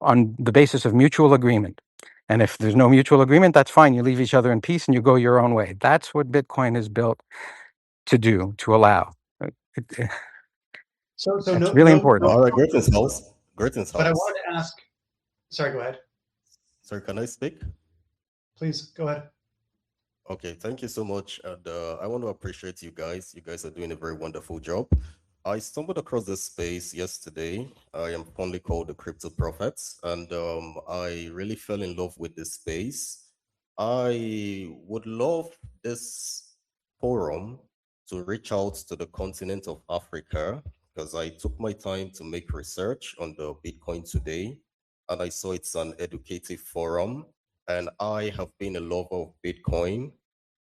on the basis of mutual agreement. And if there's no mutual agreement, that's fine. You leave each other in peace and you go your own way. That's what Bitcoin is built to do, to allow. It- So That's no really no important. no. All right, greetings, house. Greetings, But I house. wanted to ask. Sorry, go ahead. Sir, can I speak? Please go ahead. Okay, thank you so much. And I want to appreciate you guys. You guys are doing a very wonderful job. I stumbled across this space yesterday. I am fondly called the Crypto Prophets, and I really fell in love with this space. I would love this forum to reach out to the continent of Africa because I took my time to make research on the Bitcoin today, and I saw it's an educative forum. And I have been a lover of Bitcoin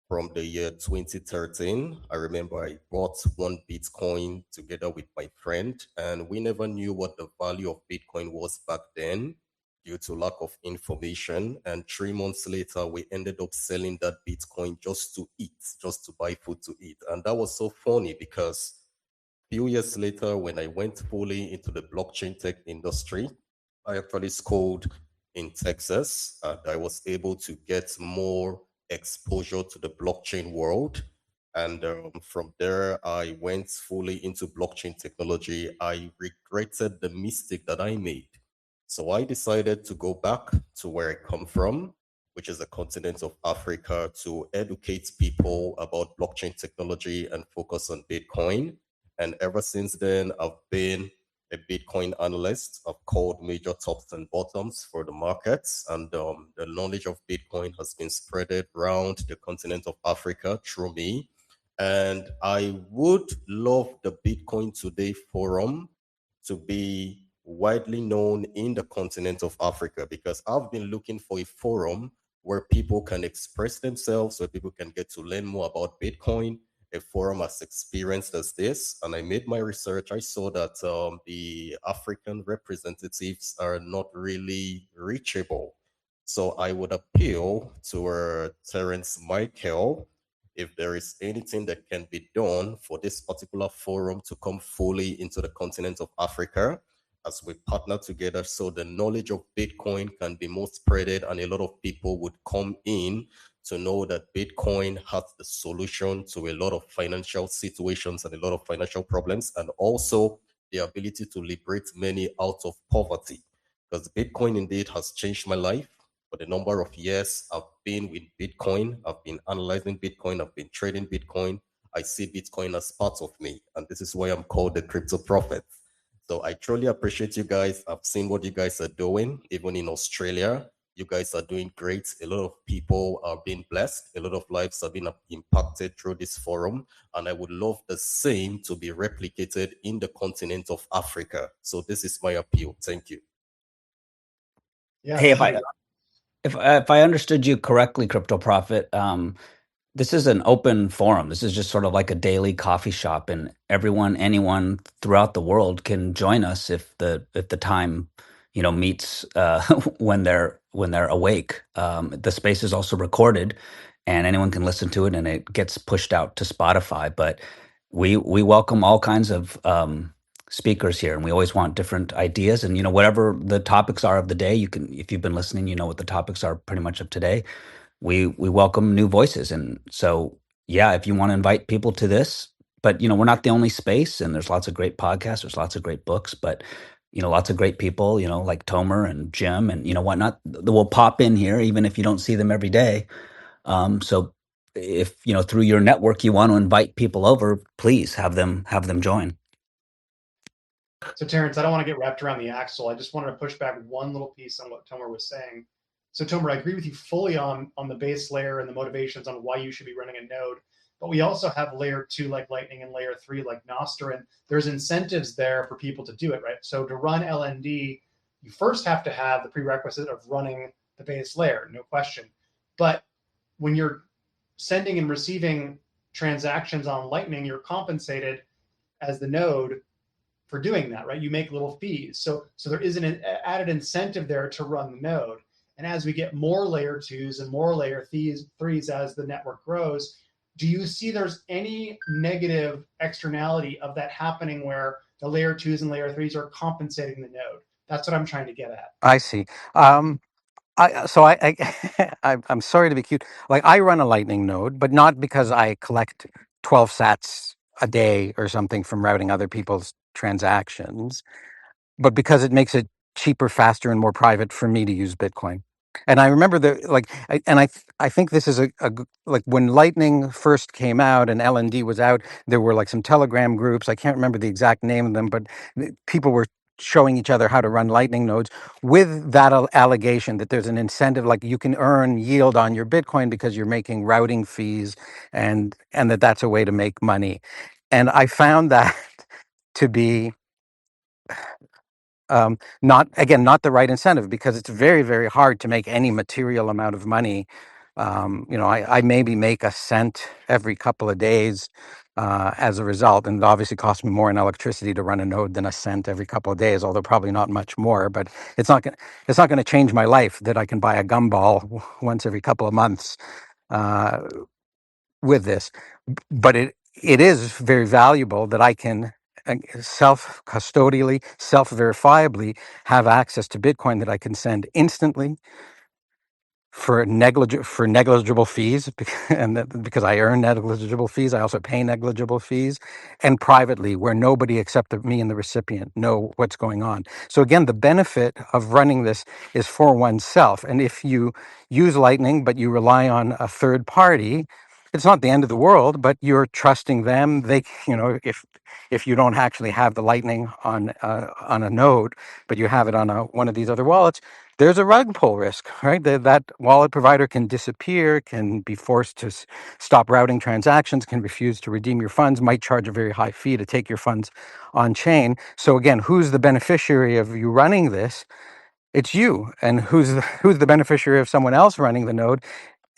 from the year 2013. I remember I bought one Bitcoin together with my friend, and we never knew what the value of Bitcoin was back then due to lack of information. And 3 months later, we ended up selling that Bitcoin just to eat, just to buy food to eat. And that was so funny because a few years later, when I went fully into the blockchain tech industry, I actually schooled in Texas, and I was able to get more exposure to the blockchain world. And from there, I went fully into blockchain technology. I regretted the mistake that I made. So I decided to go back to where I come from, which is the continent of Africa, to educate people about blockchain technology and focus on Bitcoin. And ever since then, I've been a Bitcoin analyst. I've called major tops and bottoms for the markets, and the knowledge of Bitcoin has been spreaded around the continent of Africa through me. And I would love the Bitcoin Today forum to be widely known in the continent of Africa because I've been looking for a forum where people can express themselves, where people can get to learn more about Bitcoin, a forum as experienced as this. And I made my research. I saw that the African representatives are not really reachable. So I would appeal to Terence Michael if there is anything that can be done for this particular forum to come fully into the continent of Africa as we partner together so the knowledge of Bitcoin can be more spreaded and a lot of people would come in to know that Bitcoin has the solution to a lot of financial situations and a lot of financial problems, and also the ability to liberate many out of poverty. Because Bitcoin indeed has changed my life. For the number of years I've been with Bitcoin, I've been analyzing Bitcoin, I've been trading Bitcoin. I see Bitcoin as part of me, and this is why I'm called the crypto prophet. So I truly appreciate you guys. I've seen what you guys are doing, even in Australia. You guys are doing great. A lot of people are being blessed. A lot of lives have been impacted through this forum. And I would love the same to be replicated in the continent of Africa. So this is my appeal. Thank you. Yeah, Hey, thank you. if I understood you correctly, Crypto Prophet, this is an open forum. This is just sort of like a daily coffee shop, and anyone throughout the world can join us if the time, meets when they're awake. The space is also recorded, and anyone can listen to it, and it gets pushed out to Spotify. But we welcome all kinds of speakers here, and we always want different ideas. And whatever the topics are of the day, you can, if you've been listening, you know what the topics are pretty much of today. We welcome new voices, and so yeah, if you want to invite people to this, but we're not the only space, and there's lots of great podcasts, there's lots of great books, but lots of great people, like Tomer and Jim and whatnot, that will pop in here even if you don't see them every day. So if through your network you want to invite people over, please have them join. So Terrence, I don't want to get wrapped around the axle. I just wanted to push back one little piece on what Tomer was saying. So Tomer, I agree with you fully on the base layer and the motivations on why you should be running a node. But we also have layer 2 like Lightning and layer 3 like Nostr, and there's incentives there for people to do it, right? So to run LND, you first have to have the prerequisite of running the base layer, no question. But when you're sending and receiving transactions on Lightning, you're compensated as the node for doing that, right? You make little fees. So there is an added incentive there to run the node. And as we get more layer 2s and more layer 3s as the network grows, do you see there's any negative externality of that happening where the layer 2s and layer 3s are compensating the node? That's what I'm trying to get at. I see. I'm sorry to be cute. Like, I run a Lightning node, but not because I collect 12 sats a day or something from routing other people's transactions, but because it makes it cheaper, faster, and more private for me to use Bitcoin. And I remember I think this is like when Lightning first came out and LND was out, there were like some Telegram groups. I can't remember the exact name of them, but people were showing each other how to run Lightning nodes with that allegation that there's an incentive, like you can earn yield on your Bitcoin because you're making routing fees, and that's a way to make money. And I found that to be not the right incentive, because it's very, very hard to make any material amount of money. I maybe make a cent every couple of days as a result, and it obviously costs me more in electricity to run a node than a cent every couple of days, although probably not much more. But it's not going to change my life that I can buy a gumball once every couple of months uh, with this. But it is very valuable that I can self custodially, self verifiably have access to Bitcoin that I can send instantly for negligible fees, because I earn negligible fees. I also pay negligible fees, and privately, where nobody except me and the recipient know what's going on. So again, the benefit of running this is for oneself. And if you use Lightning but you rely on a third party, it's not the end of the world, but you're trusting them. If you don't actually have the Lightning on a node, but you have it on one of these other wallets, there's a rug pull risk, right? That wallet provider can disappear, can be forced to stop routing transactions, can refuse to redeem your funds, might charge a very high fee to take your funds on chain. So again, who's the beneficiary of you running this? It's you. And who's the beneficiary of someone else running the node?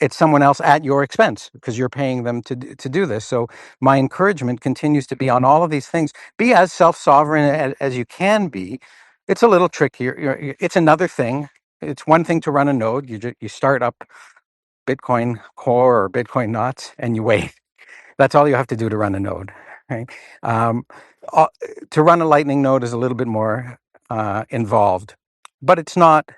It's someone else at your expense, because you're paying them to do this. So my encouragement continues to be on all of these things. Be as self-sovereign as you can be. It's a little trickier. It's another thing. It's one thing to run a node. You start up Bitcoin Core or Bitcoin Knots and you wait. That's all you have to do to run a node. Right? Um, uh, to run a Lightning node is a little bit more involved, but it's not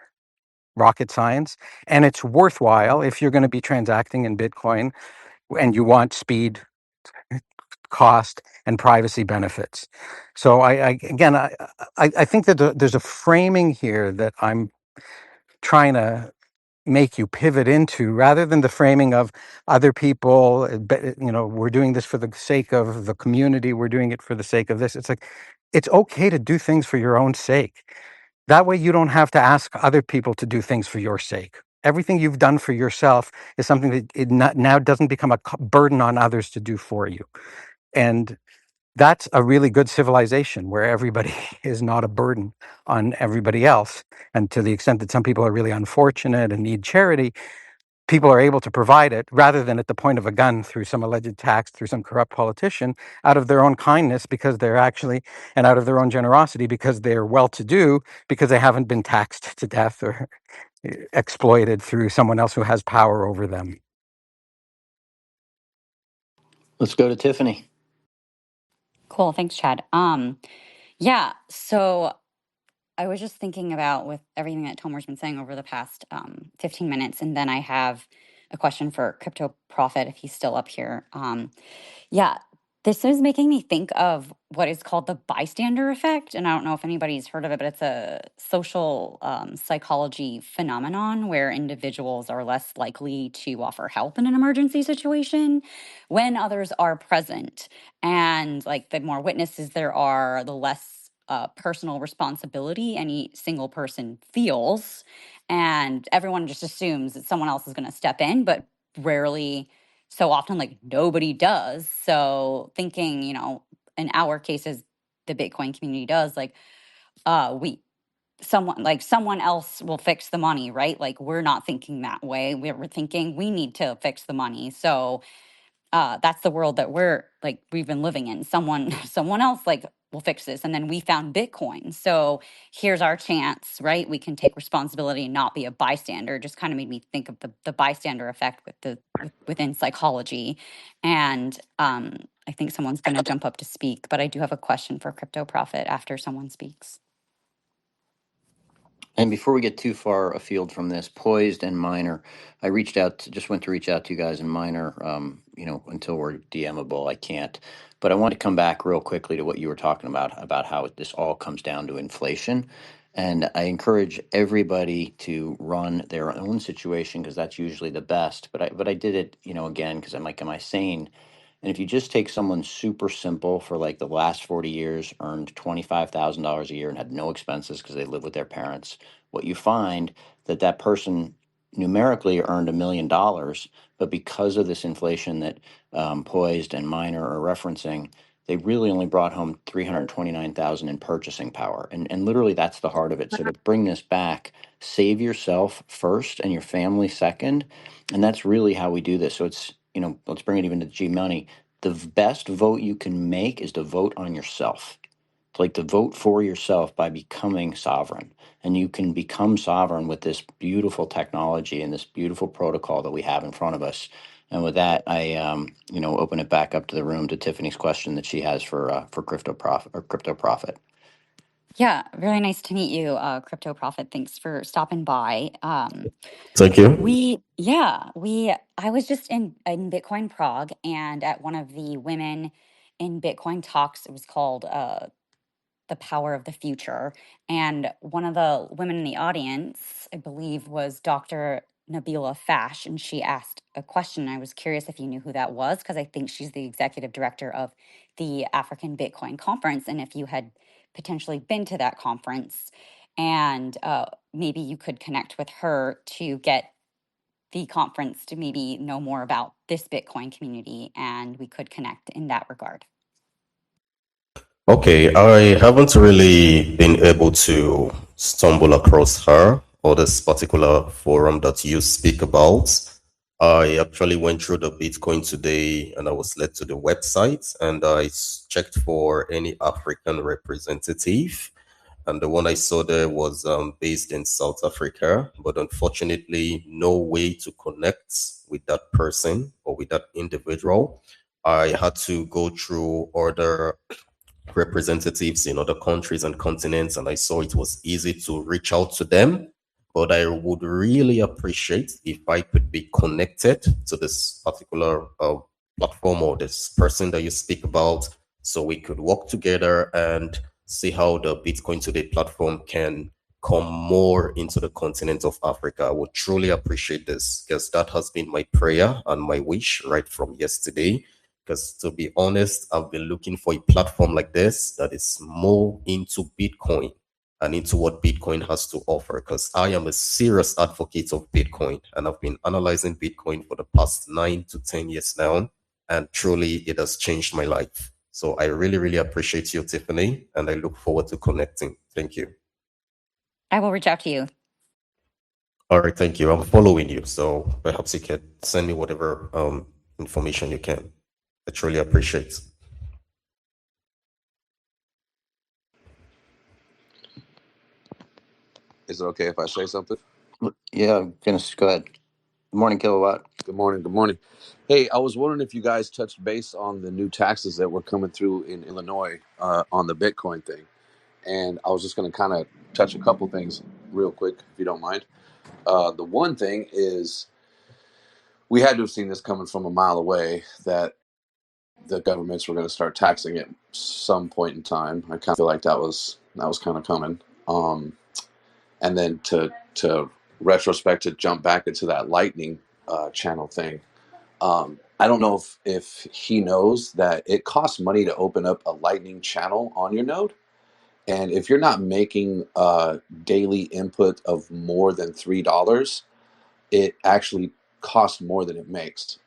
rocket science, and it's worthwhile if you're going to be transacting in Bitcoin and you want speed, cost, and privacy benefits. So I think that there's a framing here that I'm trying to make you pivot into, rather than the framing of other people, we're doing this for the sake of the community, we're doing it for the sake of this. It's like, it's okay to do things for your own sake. That way you don't have to ask other people to do things for your sake. Everything you've done for yourself is something that now doesn't become a burden on others to do for you. And that's a really good civilization, where everybody is not a burden on everybody else. And to the extent that some people are really unfortunate and need charity, people are able to provide it, rather than at the point of a gun through some alleged tax, through some corrupt politician, out of their own kindness, because they're actually, and out of their own generosity, because they're well to do, because they haven't been taxed to death or exploited through someone else who has power over them. Let's go to Tiffany. Cool. Thanks, Chad. Yeah. So I was just thinking about with everything that Tomer's been saying over the past 15 minutes, and then I have a question for Crypto Profit if he's still up here. Yeah, this is making me think of what is called the bystander effect. And I don't know if anybody's heard of it, but it's a social psychology phenomenon where individuals are less likely to offer help in an emergency situation when others are present. And like the more witnesses there are, the less personal responsibility any single person feels. And everyone just assumes that someone else is going to step in, but rarely, so often, like nobody does. So thinking, in our cases, the Bitcoin community does, like someone else will fix the money, right? Like we're not thinking that way. We're thinking we need to fix the money. So that's the world that we've been living in. Someone else like will fix this, and then we found Bitcoin, so here's our chance, right? We can take responsibility and not be a bystander. Just kind of made me think of the bystander effect within psychology. And I think someone's going to jump up to speak, but I do have a question for Crypto Profit after someone speaks. And before we get too far afield from this, Poised and Minor, I just went to reach out to you guys, and Minor, until we're DMable, I can't. But I want to come back real quickly to what you were talking about how this all comes down to inflation. And I encourage everybody to run their own situation, because that's usually the best. But I did it, again, because I'm like, am I sane? And if you just take someone super simple for like the last 40 years, earned $25,000 a year and had no expenses because they live with their parents, what you find that person numerically earned $1 million, but because of this inflation that Poised and Minor are referencing, they really only brought home 329,000 in purchasing power. And literally that's the heart of it. So to bring this back, save yourself first and your family second. And that's really how we do this. So it's, let's bring it even to G Money. The best vote you can make is to vote on yourself. It's like to vote for yourself by becoming sovereign. And you can become sovereign with this beautiful technology and this beautiful protocol that we have in front of us. And with that, I open it back up to the room to Tiffany's question that she has for Crypto Profit. Yeah, really nice to meet you, Crypto Profit. Thanks for stopping by. Thank you. I was just in Bitcoin Prague, and at one of the women in Bitcoin talks, it was called The Power of the Future. And one of the women in the audience, I believe, was Dr. Nabila Fash, and she asked a question. I was curious if you knew who that was, because I think she's the executive director of the African Bitcoin Conference, and if you had potentially been to that conference, and maybe you could connect with her to get the conference to maybe know more about this Bitcoin community, and we could connect in that regard. Okay, I haven't really been able to stumble across her or this particular forum that you speak about. I actually went through the Bitcoin today and I was led to the website and I checked for any African representative. And the one I saw there was based in South Africa, but unfortunately, no way to connect with that person or with that individual. I had to go through other representatives in other countries and continents, and I saw it was easy to reach out to them. but I would really appreciate if I could be connected to this particular platform or this person that you speak about, so we could work together and see how the Bitcoin Today platform can come more into the continent of Africa. I would truly appreciate this, because that has been my prayer and my wish right from yesterday. Because to be honest, I've been looking for a platform like this that is more into Bitcoin and into what Bitcoin has to offer, because I am a serious advocate of Bitcoin and I've been analyzing Bitcoin for the past 9 to 10 years now. And truly, it has changed my life. So I really, really appreciate you, Tiffany, and I look forward to connecting. Thank you. I will reach out to you. All right, thank you. I'm following you, so perhaps you can send me whatever information you can. I truly appreciate. Is it okay if I say something? Yeah, goodness, go ahead. Good morning, Kilowatt. Good morning. Good morning. Hey, I was wondering if you guys touched base on the new taxes that were coming through in Illinois on the Bitcoin thing. And I was just going to kind of touch a couple things real quick, if you don't mind. The one thing is we had to have seen this coming from a mile away, that the governments were going to start taxing it some point in time. I kind of feel like that was kind of coming. And then to retrospect, to jump back into that Lightning channel thing. I don't know if he knows that it costs money to open up a Lightning channel on your node. And if you're not making daily input of more than $3, it actually costs more than it makes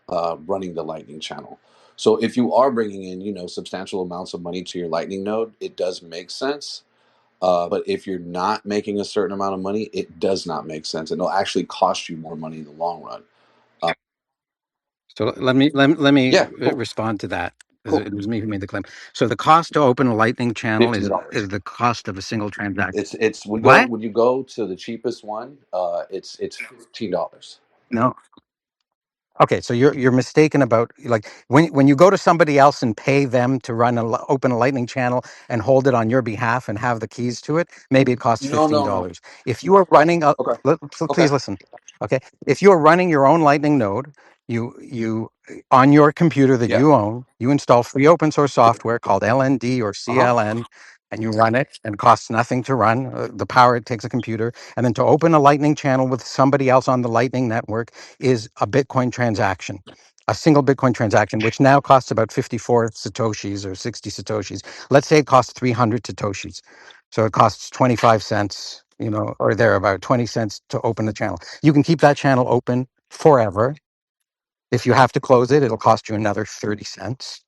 running the Lightning channel. So if you are bringing in, substantial amounts of money to your Lightning node, it does make sense. But if you're not making a certain amount of money, it does not make sense. And it'll actually cost you more money in the long run. Uh, So let me yeah, cool, respond to that. 'Cause cool. it was me who made the claim. So the cost to open a Lightning channel is $15. the cost of a single transaction. It's What? when you go to the cheapest one, it's $15. No. Okay, so you're mistaken about, like, when you go to somebody else and pay them to open a Lightning channel and hold it on your behalf and have the keys to it, maybe it costs No, fifteen no, no. dollars. If you are running a, Okay, okay. please listen, okay, if you are running your own Lightning node, you on your computer that Yeah. you own, you install free open source software called LND or Uh huh. CLN, and you run it, and it costs nothing to run. The power it takes a computer, and then to open a Lightning channel with somebody else on the Lightning network is a Bitcoin transaction, a single Bitcoin transaction, which now costs about 54 Satoshis or 60 Satoshis. Let's say it costs 300 Satoshis. So it costs 25 cents, or thereabout, 20 cents to open the channel. You can keep that channel open forever. If you have to close it, it'll cost you another 30 cents.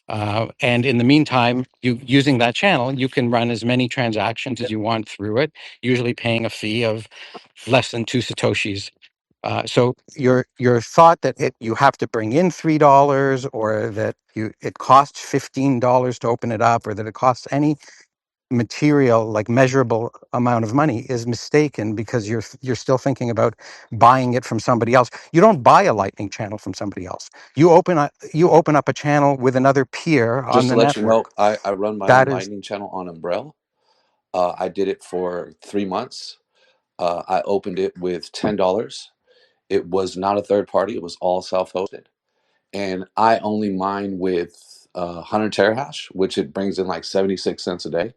And in the meantime, using that channel, you can run as many transactions as you want through it, usually paying a fee of less than 2 Satoshis. So your thought that you have to bring in $3, or that it costs $15 to open it up, or that it costs any material, like measurable amount of money, is mistaken, because you're still thinking about buying it from somebody else. You don't buy a Lightning channel from somebody else. You open up a channel with another peer on Just the to let you know, network. I run my own That is Lightning channel on Umbrella. I did it for 3 months. I opened it with $10. It was not a third party. It was all self-hosted. And I only mine with 100 terahash, which it brings in like 76 cents a day.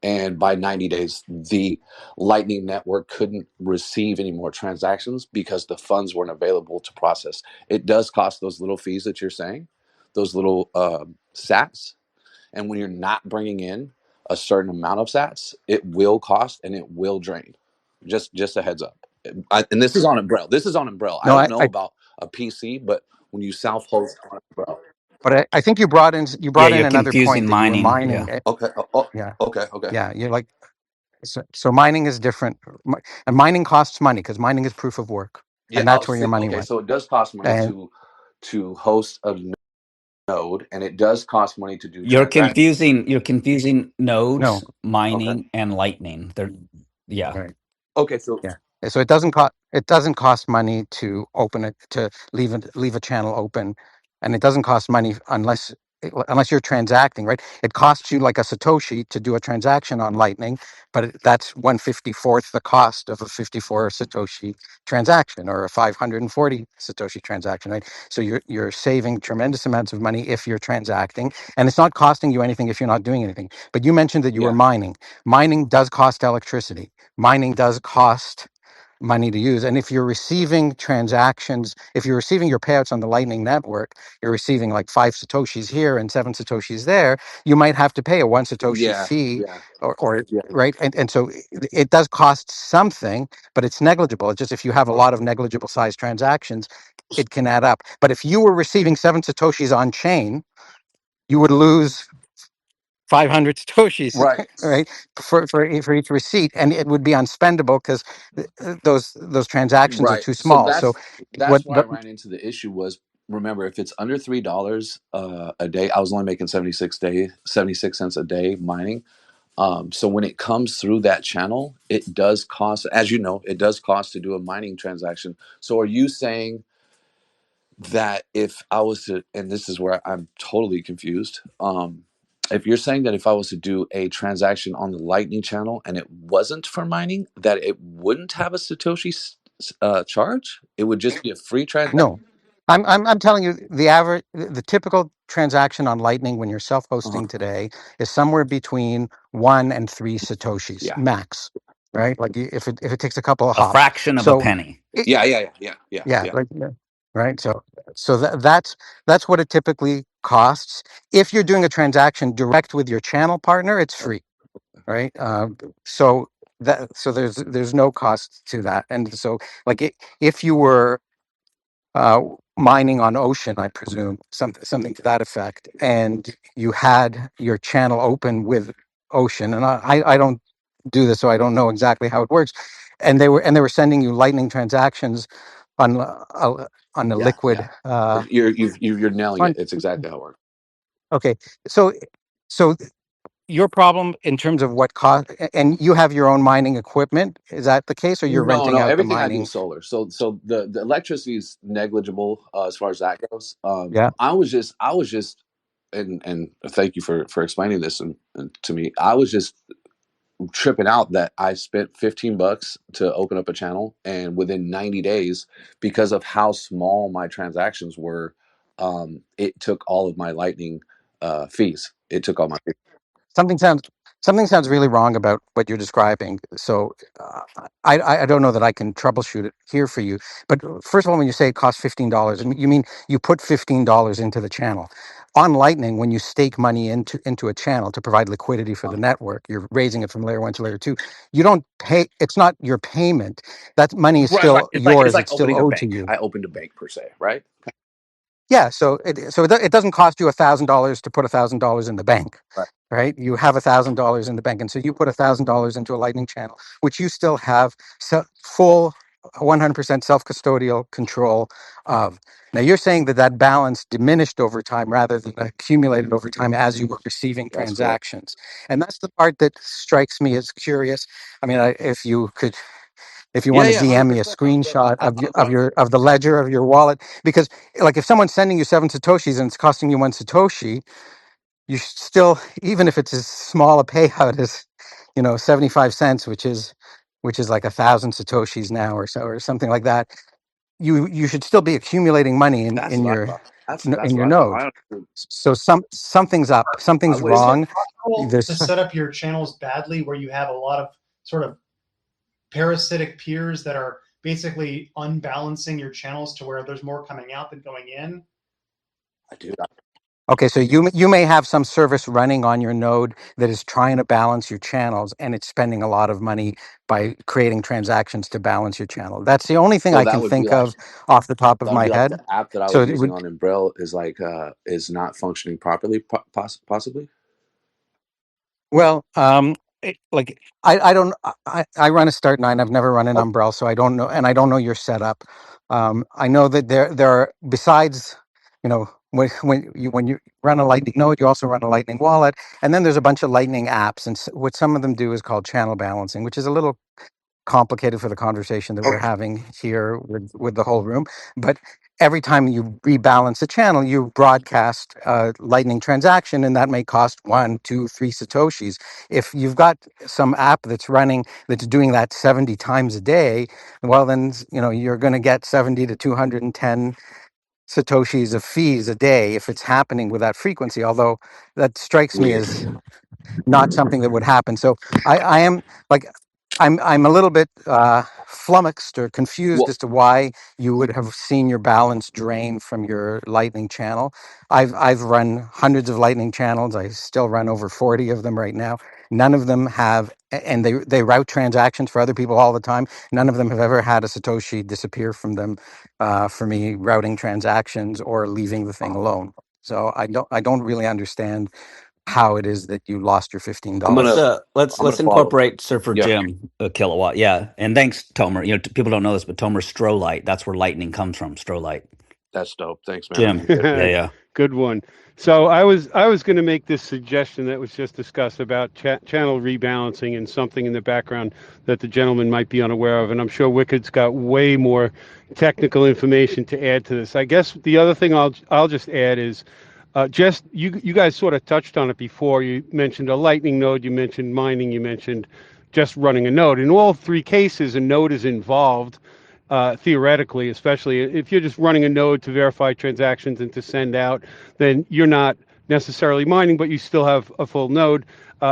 And by 90 days, the Lightning Network couldn't receive any more transactions because the funds weren't available to process. It does cost those little fees that you're saying, those little sats. And when you're not bringing in a certain amount of sats, it will cost and it will drain. Just a heads up. And this is on Umbrella. This is on Umbrella. I no, don't know about a PC, but when you self-host on Umbrella. but I think you brought in Yeah, in you're another confusing point, that you were mining. mining. Yeah. Okay. Oh, Yeah, okay. Okay. yeah, you're like, so mining is different. And mining costs money, because mining is proof of work, Yeah. and Oh, that's where your see, money okay. went. So it does cost money And to host a node, and it does cost money to do You're transactions. confusing no, nodes, Okay. mining, and lightning. They're yeah. right. Okay. So Yeah. So it doesn't cost money to open it, to leave a channel open, and it doesn't cost money unless unless you're transacting, right? It costs you like a Satoshi to do a transaction on Lightning, but that's 1/54th the cost of a 54 Satoshi transaction or a 540 Satoshi transaction, right? So you're saving tremendous amounts of money if you're transacting, and it's not costing you anything if you're not doing anything. But you mentioned that you were Yeah. mining. Mining does cost electricity. Mining does cost money to use. And if you're receiving transactions, if you're receiving your payouts on the Lightning Network, you're receiving like 5 Satoshis here and 7 Satoshis there, you might have to pay a 1 Satoshi Yeah. fee Yeah. or Yeah. right. And so it does cost something, but it's negligible. It's just if you have a lot of negligible size transactions, it can add up. But if you were receiving 7 Satoshis on chain, you would lose 500 Satoshis, Right. right, for each receipt, and it would be unspendable because those transactions are Right. too So small. So that's where I what ran into the issue was, remember, if it's under $3 a day, I was only making 76 cents a day mining. So when it comes through that channel, it does cost, as you know, it does cost to do a mining transaction. So are you saying that if I was to, and this is where I'm totally confused, if you're saying that if I was to do a transaction on the Lightning channel and it wasn't for mining, that it wouldn't have a Satoshi charge? It would just be a free transaction? no, I'm telling you the average, the typical transaction on Lightning when you're Uh-huh. self-hosting today is somewhere between 1 and 3 Satoshis Yeah. max, right? Like if it takes a couple of A hops. fraction of a So penny. Yeah. Yeah. Yeah. Yeah. Yeah. yeah, Yeah. like yeah, right. So that's what it typically costs. If you're doing a transaction direct with your channel partner, it's Okay. free, right? So there's no cost to that, and so like if you were uh, mining on Ocean, I presume something to that effect, and you had your channel open with Ocean, and I don't do this, so I don't know exactly how it works, and they were sending you Lightning transactions on on the Yeah. liquid Yeah. You're nailing on it. It's exactly how it works. okay, so so your problem in terms of what cost, and you have your own mining equipment, is that the case, or you're No, renting no, out the everything I do mining? is solar. So the electricity is negligible as far as that goes. Yeah, I was just, and thank you for explaining this and to me. I was just tripping out that I spent $15 to open up a channel, and within 90 days, because of how small my transactions were, it took all of my Lightning fees. It took all my fees. something sounds something sounds really wrong about what you're describing. So I don't know that I can troubleshoot it here for you. But first of all, when you say it costs $15, and you mean you put $15 into the channel. On Lightning, when you stake money into a channel to provide liquidity for the network, you're raising it from layer one to layer two. You don't pay. It's not your payment. That money is Right. still It's yours. like It's still opening a owed to bank. you. I opened a bank per se, right? Yeah. So it doesn't cost you $1,000 to put $1,000 in the bank, Right. right? You have $1,000 in the bank, and so you put $1,000 into a Lightning channel, which you still have full 100% self-custodial control of. Now you're saying that that balance diminished over time rather than accumulated over time as you were receiving That's correct. transactions, and that's the part that strikes me as curious. I mean, if you Yeah, want to yeah, DM hundred me a percent. No, look, screenshot I'm not. of the ledger of your wallet, because like if someone's sending you 7 Satoshis and it's costing you 1 Satoshi, you should still, even if it's as small a payout as 75 cents, which is like 1,000 Satoshis now or so or something like that. You should still be accumulating money in That's in what I your thought. That's in your what I thought. node. So something's up, I something's would. Is it wrong. possible to There's set up your channels badly where you have a lot of sort of parasitic peers that are basically unbalancing your channels to where there's more coming out than going in? I do. Okay, so you may have some service running on your node that is trying to balance your channels, and it's spending a lot of money by creating transactions to balance your channel. That's the only thing So I can think of off the top of that would my be like head. the app that I So was it using would, on Umbrel is like is not functioning properly, possibly. well, like I don't I run a Start9. I've never run an Okay. Umbrel, so I don't know, and I don't know your setup. I know that there are, besides when you run a Lightning node, you also run a Lightning wallet, and then there's a bunch of Lightning apps, and what some of them do is called channel balancing, which is a little complicated for the conversation that we're Okay. having here with the whole room. But every time you rebalance a channel, you broadcast a Lightning transaction, and that may cost 1, 2, 3 Satoshis. If you've got some app that's running, that's doing that 70 times a day, well, then, you're going to get 70 to 210 Satoshis of fees a day if it's happening with that frequency, although that strikes me Weird. as not something that would happen. So I am like, I'm a little bit flummoxed or confused Well, as to why you would have seen your balance drain from your Lightning channel. I've run hundreds of Lightning channels. I still run over 40 of them right now. None of them have, and they route transactions for other people all the time. None of them have ever had a Satoshi disappear from them for me routing transactions or leaving the thing alone. So I don't really understand how it is that you lost your I'm Let's gonna $15. I'm gonna let's follow. incorporate Surfer Yeah, Jim a kilowatt. Yeah, and thanks, Tomer. People don't know this, but Tomer's Strolight. That's where lightning comes from. Strolight. that's dope. Thanks, man. I Jim. appreciate it. Yeah, yeah. Good one. So I was going to make this suggestion that was just discussed about channel rebalancing and something in the background that the gentleman might be unaware of, and I'm sure Wicked's got way more technical information to add to this. I guess the other thing I'll just add is just you guys sort of touched on it before. You mentioned a lightning node, you mentioned mining, you mentioned just running a node. In all three cases, a node is involved theoretically, especially if you're just running a node to verify transactions and to send out, then you're not necessarily mining, but you still have a full node.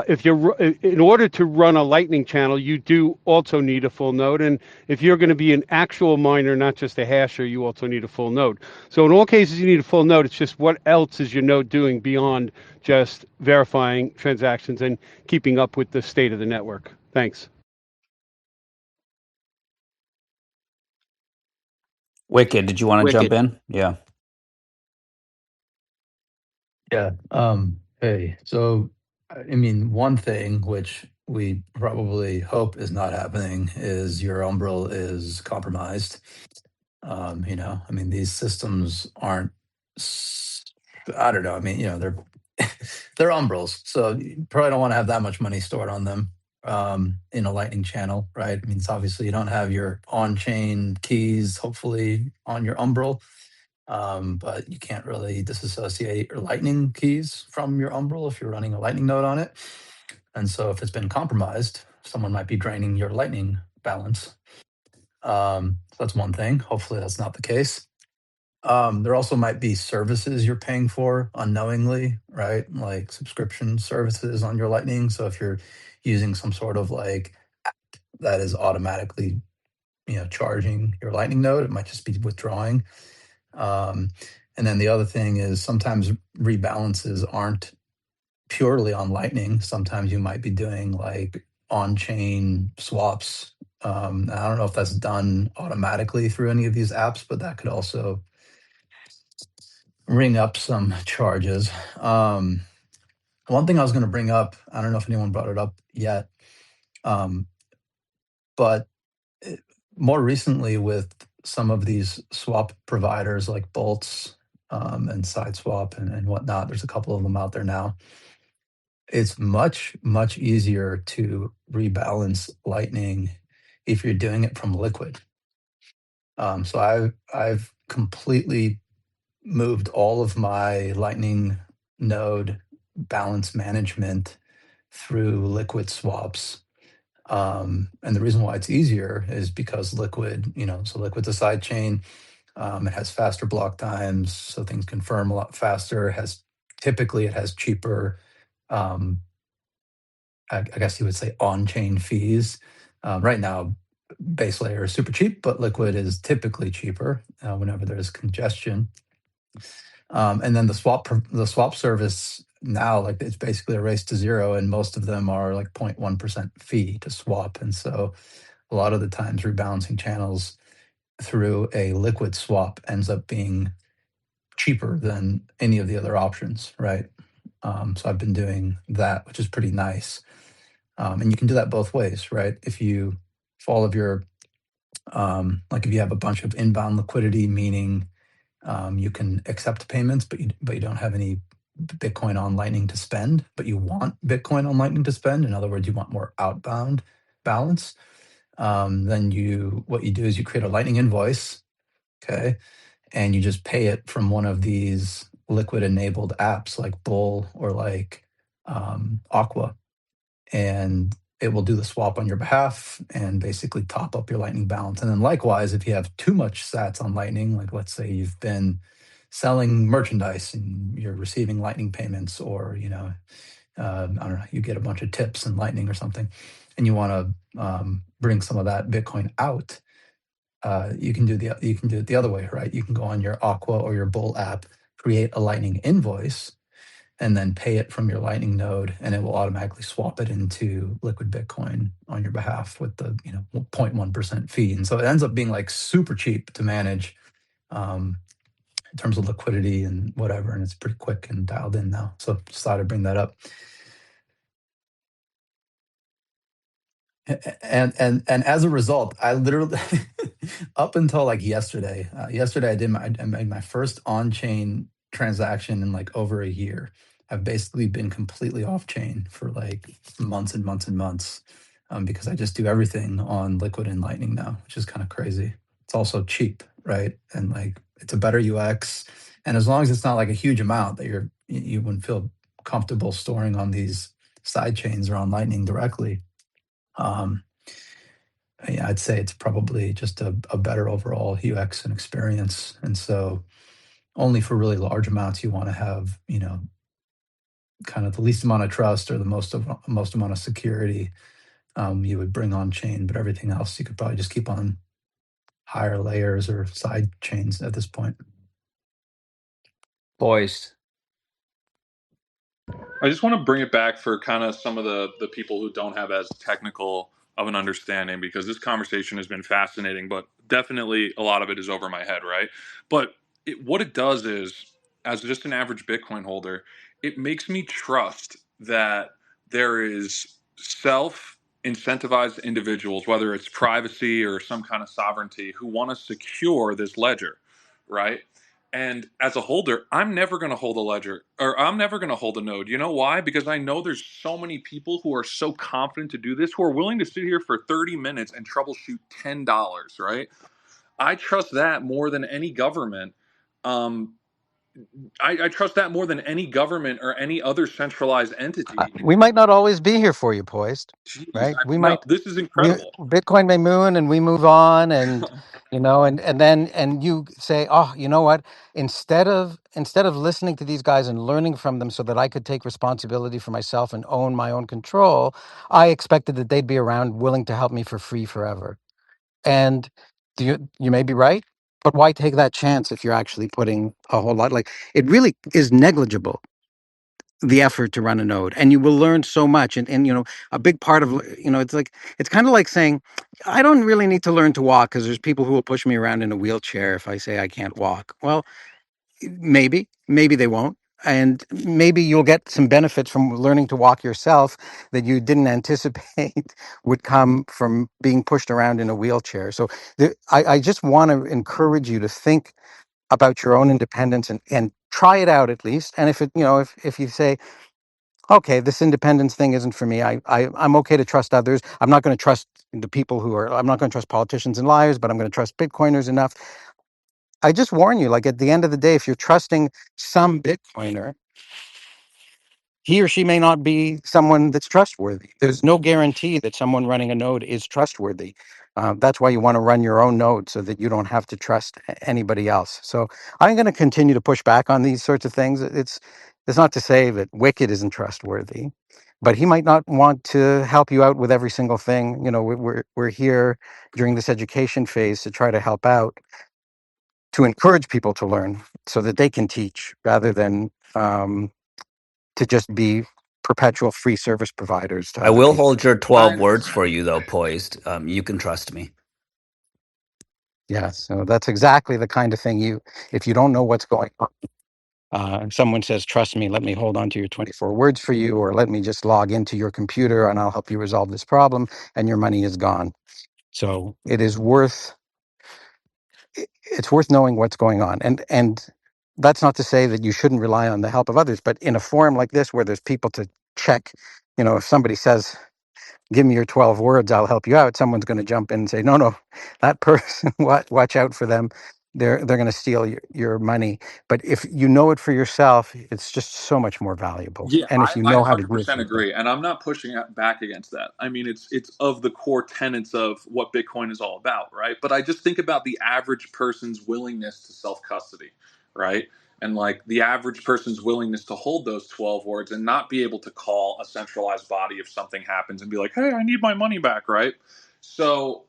If you're in order to run a Lightning channel, you do also need a full node, and if you're going to be an actual miner, not just a hasher, you also need a full node. So in all cases, you need a full node. It's just what else is your node doing beyond just verifying transactions and keeping up with the state of the network? Thanks. Wicked. Did you want to jump Wicked. in? Yeah. Yeah. Hey, so I mean, one thing which we probably hope is not happening is your Umbrel is compromised. I mean, these systems aren't. I don't know. I mean, they're they're Umbrels, so you probably don't want to have that much money stored on them in a Lightning channel, right? I mean, it's obviously you don't have your on-chain keys, hopefully, on your Umbrel. But you can't really disassociate your Lightning keys from your Umbrel if you're running a Lightning node on it. And so if it's been compromised, someone might be draining your Lightning balance. So that's one thing. Hopefully that's not the case. There also might be services you're paying for unknowingly, right? Like subscription services on your Lightning. So if you're using some sort of like app that is automatically, charging your Lightning node, it might just be withdrawing. And then the other thing is sometimes rebalances aren't purely on Lightning. Sometimes you might be doing like on-chain swaps. I don't know if that's done automatically through any of these apps, but that could also ring up some charges. One thing I was going to bring up, I don't know if anyone brought it up yet, but more recently with some of these swap providers like Bolts and Sideswap and whatnot, there's a couple of them out there now. It's much, much easier to rebalance Lightning if you're doing it from Liquid. So I've completely moved all of my Lightning node balance management through Liquid swaps. And the reason why it's easier is because Liquid, so Liquid's a side chain. It has faster block times, so things confirm a lot faster. It has cheaper, I guess you would say, on-chain fees. Right now, base layer is super cheap, but Liquid is typically cheaper whenever there's congestion. And then the swap service now, like it's basically a race to zero, and most of them are like 0.1% fee to swap. And so a lot of the times rebalancing channels through a Liquid swap ends up being cheaper than any of the other options, right? So I've been doing that, which is pretty nice. And you can do that both ways, right? If all of your, like if you have a bunch of inbound liquidity, meaning you can accept payments, but you don't have any Bitcoin on Lightning to spend, but you want Bitcoin on Lightning to spend. In other words, you want more outbound balance. Then what you do is you create a Lightning invoice, okay, and you just pay it from one of these liquid enabled apps like Bull or like Aqua, and it will do the swap on your behalf and basically top up your Lightning balance. And then likewise, if you have too much sats on Lightning, like let's say you've been selling merchandise and you're receiving Lightning payments, or I don't know, you get a bunch of tips in Lightning or something, and you want to bring some of that Bitcoin out, you can do it the other way, right? You can go on your Aqua or your Bull app, create a Lightning invoice, and then pay it from your Lightning node, and it will automatically swap it into liquid Bitcoin on your behalf with the 0.1% fee. And so it ends up being like super cheap to manage um, in terms of liquidity and whatever, and it's pretty quick and dialed in now. So just thought I'd bring that up. And as a result, I literally up until like yesterday, I made my first on-chain transaction in like over a year. I've basically been completely off-chain for like months and months and months, because I just do everything on Liquid and Lightning now, which is kind of crazy. It's also cheap, right? And like it's a better UX, and as long as it's not like a huge amount that you wouldn't feel comfortable storing on these side chains or on Lightning directly. Um, yeah, I'd say it's probably just a better overall UX and experience. And so only for really large amounts, you want to have, kind of the least amount of trust or the most amount of security, you would bring on chain, but everything else you could probably just keep on higher layers or side chains at this point. Poised. I just want to bring it back for kind of some of the people who don't have as technical of an understanding, because this conversation has been fascinating, but definitely a lot of it is over my head, right? But what it does is, as just an average Bitcoin holder, it makes me trust that there is self incentivized individuals, whether it's privacy or some kind of sovereignty, who want to secure this ledger, right? And as a holder, I'm never going to hold a ledger, or I'm never going to hold a node. You know why? Because I know there's so many people who are so confident to do this, who are willing to sit here for 30 minutes and troubleshoot $10, right? I trust that more than any government. Um, I trust that more than any government or any other centralized entity. We might not always be here for you, Poised, Jeez, right? We no, might, this is we incredible. Bitcoin may moon and we move on, and and you say, oh, you know what? Instead of listening to these guys and learning from them so that I could take responsibility for myself and own my own control, I expected that they'd be around willing to help me for free forever. And you may be right, but why take that chance if you're actually putting a whole lot, like, it really is negligible, the effort to run a node, and you will learn so much. And a big part of, it's kind of like saying, I don't really need to learn to walk because there's people who will push me around in a wheelchair if I say I can't walk. Well, maybe they won't, and maybe you'll get some benefits from learning to walk yourself that you didn't anticipate would come from being pushed around in a wheelchair. So I just want to encourage you to think about your own independence, and try it out at least. And if you say, okay, this independence thing isn't for me, I'm okay to trust others. I'm not going to trust I'm not going to trust politicians and liars, but I'm going to trust Bitcoiners enough. I just warn you, like, at the end of the day, if you're trusting some Bitcoiner, he or she may not be someone that's trustworthy. There's no guarantee that someone running a node is trustworthy. That's why you want to run your own node, so that you don't have to trust anybody else. So I'm going to continue to push back on these sorts of things. It's not to say that Wicked isn't trustworthy, but he might not want to help you out with every single thing. We're here during this education phase to try to help out, to encourage people to learn so that they can teach, rather than to just be perpetual free service providers to I other will people. hold your I 12 words understand. for you, though, Poised. You can trust me. Yeah, so that's exactly the kind of thing if you don't know what's going on, someone says, trust me, let me hold on to your 24 words for you, or let me just log into your computer and I'll help you resolve this problem, and your money is gone. So it's worth knowing what's going on. And that's not to say that you shouldn't rely on the help of others, but in a forum like this where there's people to check, if somebody says, give me your 12 words, I'll help you out, someone's going to jump in and say, no, that person, watch out for them. they're going to steal your money. But if you know it for yourself, it's just so much more valuable. Yeah, And if you I know how to do it 100% for yourself. agree, and I'm not pushing back against that. I mean, it's of the core tenets of what Bitcoin is all about, right? But I just think about the average person's willingness to self custody, right? And like the average person's willingness to hold those 12 words and not be able to call a centralized body if something happens and be like, hey, I need my money back, right? So,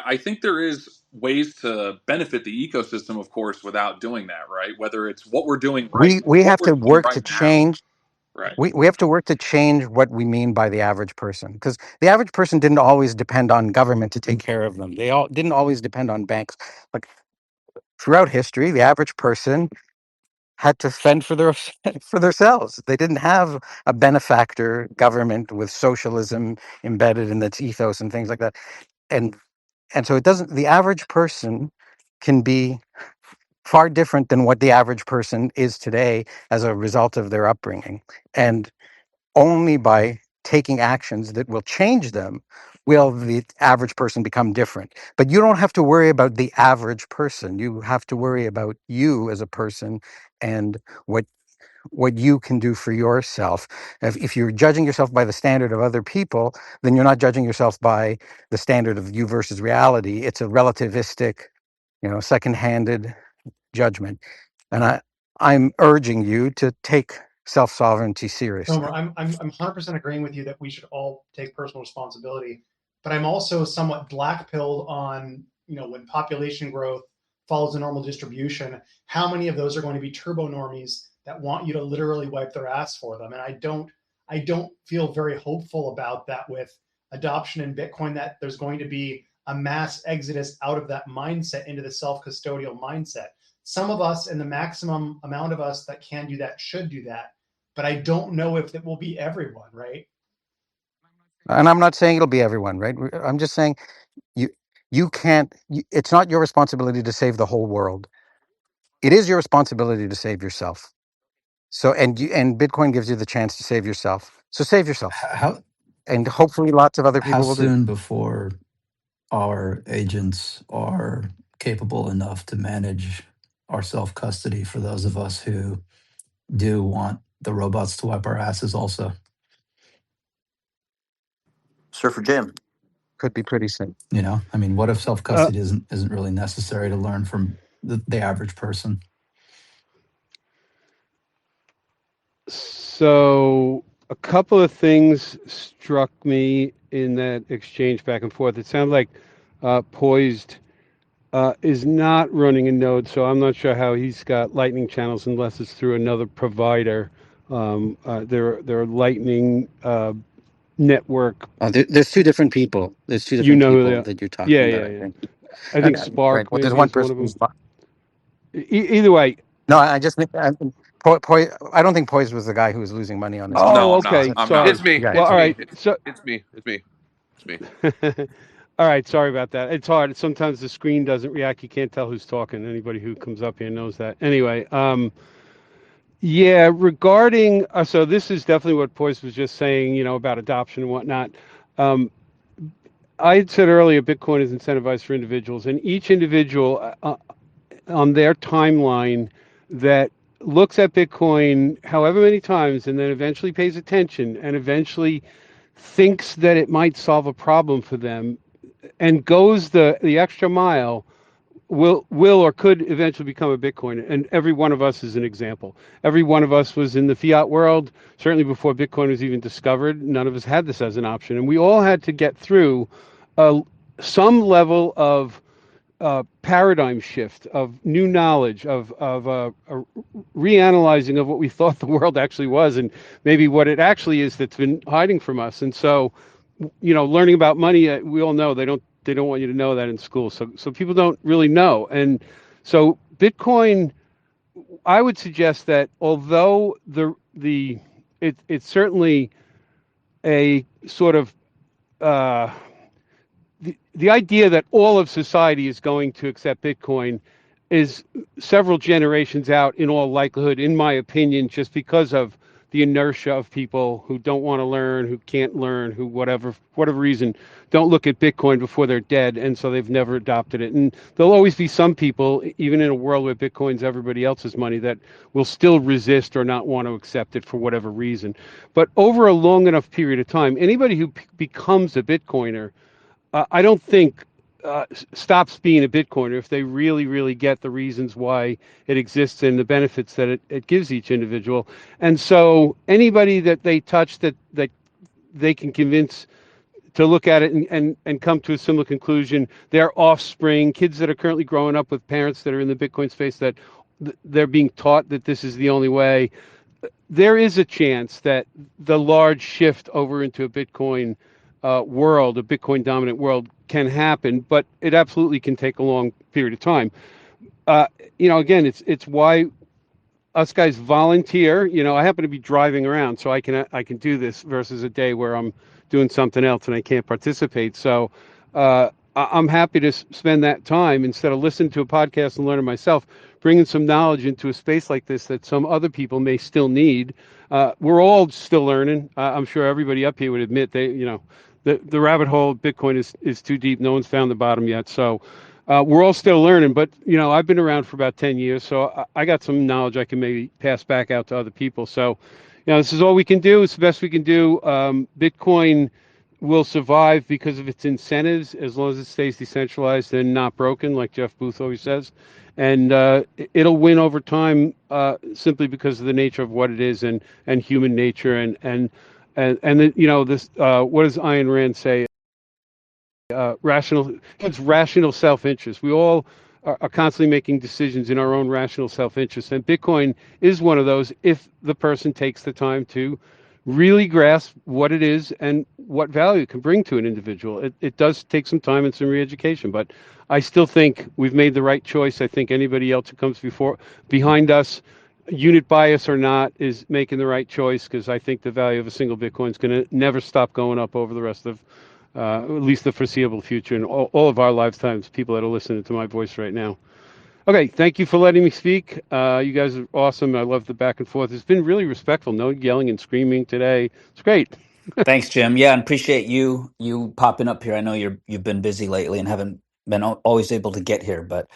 I think there is ways to benefit the ecosystem, of course, without doing that, right? Whether it's what we're doing We what have we're to doing work to right now. change. Right. We have to work to change what we mean by the average person, because the average person didn't always depend on government to take care of them. They all didn't always depend on banks. Like throughout history, the average person had to fend for their for themselves. They didn't have a benefactor government with socialism embedded in its ethos and things like that. And so it doesn't. The average person can be far different than what the average person is today as a result of their upbringing. And only by taking actions that will change them will the average person become different. But you don't have to worry about the average person. You have to worry about you as a person and what you can do for yourself. If you're judging yourself by the standard of other people, then you're not judging yourself by the standard of you versus reality. It's a relativistic, second-handed judgment. And I'm urging you to take self-sovereignty seriously. Tomer, I'm 100% agreeing with you that we should all take personal responsibility, but I'm also somewhat black-pilled on, when population growth follows a normal distribution, how many of those are going to be turbo normies that want you to literally wipe their ass for them? And I don't feel very hopeful about that with adoption in Bitcoin, that there's going to be a mass exodus out of that mindset into the self-custodial mindset. Some of us, and the maximum amount of us that can do that, should do that, but I don't know if it will be everyone, right? And I'm not saying it'll be everyone, right? I'm just saying you can't. It's not your responsibility to save the whole world. It is your responsibility to save yourself. So, and Bitcoin gives you the chance to save yourself. So save yourself, How and hopefully, lots of other how people will do. soon before our agents are capable enough to manage our self custody for those of us who do want the robots to wipe our asses also? Surfer Jim. Could be pretty soon. I mean, what if self Uh, custody isn't really necessary to learn from the average person? so a couple of things struck me in that exchange back and forth. It sounded like Poised is not running a node, so I'm not sure how he's got Lightning channels unless it's through another provider. Their Lightning network. There's two different people. There's two You different know who they people are. that you're Yeah, talking about, yeah, I yeah. think. I think Spark Right. Well, there's maybe one is one of person them. who's. Either way. No, I just think I don't think Poise was the guy who was losing money on this Oh, No, project. I'm It was not. okay. I'm a not. It's Sorry. different me. guy. Well, It's all me. right. So, It's me. It's me. It's me. all right. Sorry about that. It's hard. Sometimes the screen doesn't react. You can't tell who's talking. Anybody who comes up here knows that. Anyway, yeah. Regarding, so this is definitely what Poise was just saying. About adoption and whatnot. Um, I had said earlier, Bitcoin is incentivized for individuals, and each individual on their timeline that looks at Bitcoin however many times and then eventually pays attention and eventually thinks that it might solve a problem for them and goes the extra mile will or could eventually become a Bitcoiner. And every one of us is an example. Every one of us was in the fiat world, certainly before Bitcoin was even discovered. None of us had this as an option. And we all had to get through some level of paradigm shift, of new knowledge, of a reanalyzing of what we thought the world actually was, and maybe what it actually is that's been hiding from us. And so, learning about money, we all know they don't want you to know that in school. So people don't really know. And so Bitcoin, I would suggest that although it's certainly a sort of the idea that all of society is going to accept Bitcoin is several generations out in all likelihood, in my opinion, just because of the inertia of people who don't want to learn, who can't learn, who whatever reason don't look at Bitcoin before they're dead, and so they've never adopted it. And there'll always be some people, even in a world where Bitcoin's everybody else's money, that will still resist or not want to accept it for whatever reason. But over a long enough period of time, anybody who becomes a Bitcoiner, I don't think stops being a Bitcoiner if they really, really get the reasons why it exists and the benefits that it gives each individual. And so anybody that they touch that they can convince to look at it and come to a similar conclusion, their offspring, kids that are currently growing up with parents that are in the Bitcoin space, that they're being taught that this is the only way, there is a chance that the large shift over into a Bitcoin world, a Bitcoin dominant world, can happen, but it absolutely can take a long period of time. Again, it's why us guys volunteer. I happen to be driving around, so I can do this versus a day where I'm doing something else and I can't participate. So I'm happy to spend that time instead of listening to a podcast and learning myself, bringing some knowledge into a space like this that some other people may still need. We're all still learning. I'm sure everybody up here would admit the rabbit hole of Bitcoin is too deep. No one's found the bottom yet. So we're all still learning, but I've been around for about 10 years, so I got some knowledge I can maybe pass back out to other people. So, this is all we can do. It's the best we can do. Bitcoin will survive because of its incentives, as long as it stays decentralized and not broken, like Jeff Booth always says. And it'll win over time simply because of the nature of what it is and human nature this. What does Ayn Rand say? It's rational self-interest. We all are constantly making decisions in our own rational self-interest, and Bitcoin is one of those if the person takes the time to really grasp what it is and what value it can bring to an individual. It does take some time and some re-education, but I still think we've made the right choice. I think anybody else who comes behind us, unit bias or not, is making the right choice, because I think the value of a single Bitcoin is going to never stop going up over the rest of at least the foreseeable future, and all of our lifetimes, people that are listening to my voice right now. Okay, thank you for letting me speak. You guys are awesome. I love the back and forth. It's been really respectful. No yelling and screaming today. It's great. Thanks, Jim. Yeah, and appreciate you popping up here. I know you've been busy lately and haven't been always able to get here, but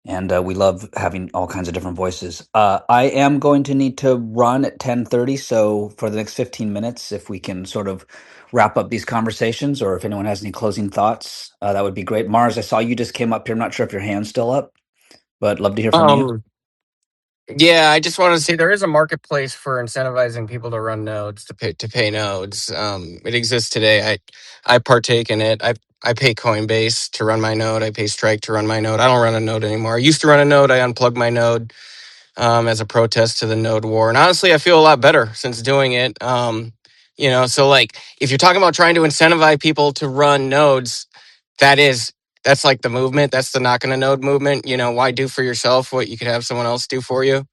we love having all kinds of different voices. I am going to need to run at 10:30, so for the next 15 minutes, if we can sort of wrap up these conversations, or if anyone has any closing thoughts, that would be great. Mars, I saw you just came up here. I'm not sure if your hand's still up, but love to hear from you. Yeah, I just want to say there is a marketplace for incentivizing people to run nodes to pay nodes. It exists today. I partake in it. I pay Coinbase to run my node. I pay Strike to run my node. I don't run a node anymore. I used to run a node. I unplugged my node as a protest to the node war. And honestly, I feel a lot better since doing it. So like if you're talking about trying to incentivize people to run nodes, that's like the movement. That's the not gonna node movement. Why do for yourself what you could have someone else do for you?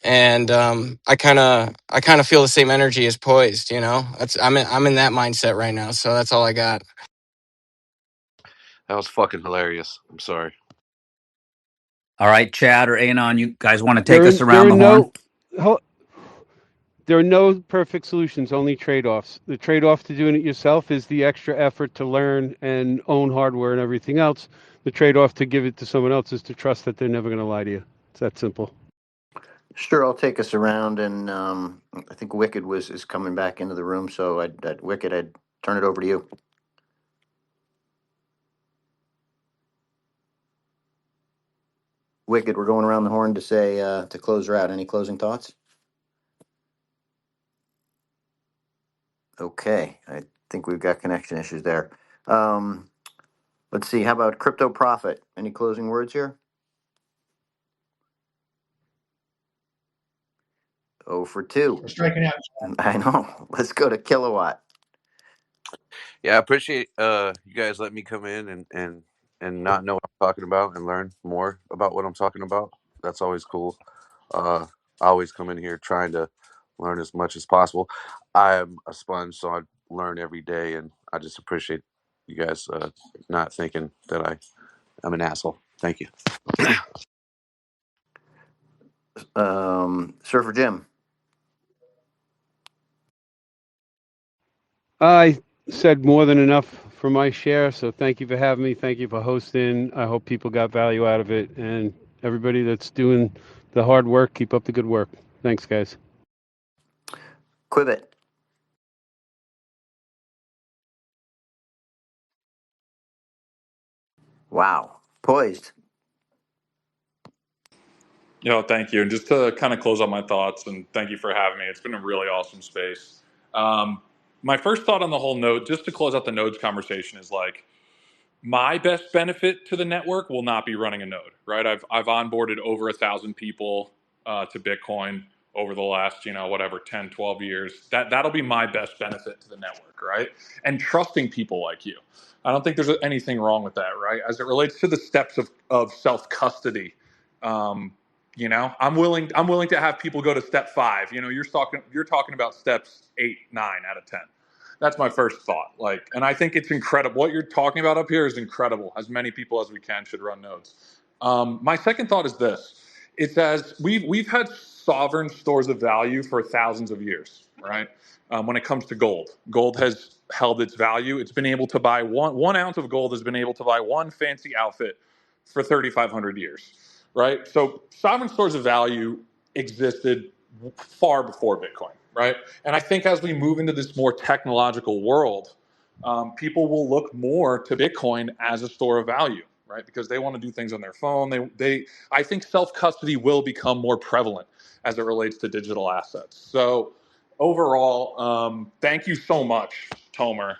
And I kind of feel the same energy as Poised. I'm in that mindset right now. So that's all I got. That was fucking hilarious. I'm sorry. All right, Chad or Anon, you guys want to take There are us there around are the horn? no there are no perfect solutions, only trade-offs. The trade-off to doing it yourself is the extra effort to learn and own hardware and everything else. The trade-off to give it to someone else is to trust that they're never going to lie to you. It's that simple. Sure, I'll take us around, and I think Wicked is coming back into the room. So Wicked, I'd turn it over to you. Wicked, we're going around the horn to say to close her out. Any closing thoughts? Okay, I think we've got connection issues there. Let's see. How about Crypto Profit? Any closing words here? Oh for 2. We're striking out. I know. Let's go to Kilowatt. Yeah, I appreciate you guys letting me come in and not know what I'm talking about and learn more about what I'm talking about. That's always cool. I always come in here trying to learn as much as possible. I am a sponge, so I learn every day, and I just appreciate you guys not thinking that I'm an asshole. Thank you. Surfer Jim. I said more than enough for my share, so thank you for having me. Thank you for hosting. I hope people got value out of it, and everybody that's doing the hard work, keep up the good work. Thanks, guys. Quivet. Wow. Poised. Thank you. And just to kind of close out my thoughts, and thank you for having me. It's been a really awesome space. My first thought on the whole node, just to close out the nodes conversation, is like, my best benefit to the network will not be running a node, right? I've onboarded over 1,000 people to Bitcoin over the last, 10, 12 years. That'll be my best benefit to the network, right? And trusting people like you. I don't think there's anything wrong with that, right? As it relates to the steps of self custody, I'm willing to have people go to step 5. You're talking about steps 8, 9 out of 10. That's my first thought. And I think it's incredible. What you're talking about up here is incredible. As many people as we can should run nodes. My second thought is this: it's as we've had sovereign stores of value for thousands of years, right? When it comes to gold, gold has held its value. It's been able to buy one ounce of gold has been able to buy one fancy outfit for 3,500 years, right? So sovereign stores of value existed far before Bitcoin, right? And I think as we move into this more technological world, people will look more to Bitcoin as a store of value, right? Because they want to do things on their phone. I think self custody will become more prevalent as it relates to digital assets. So overall, thank you so much, Tomer.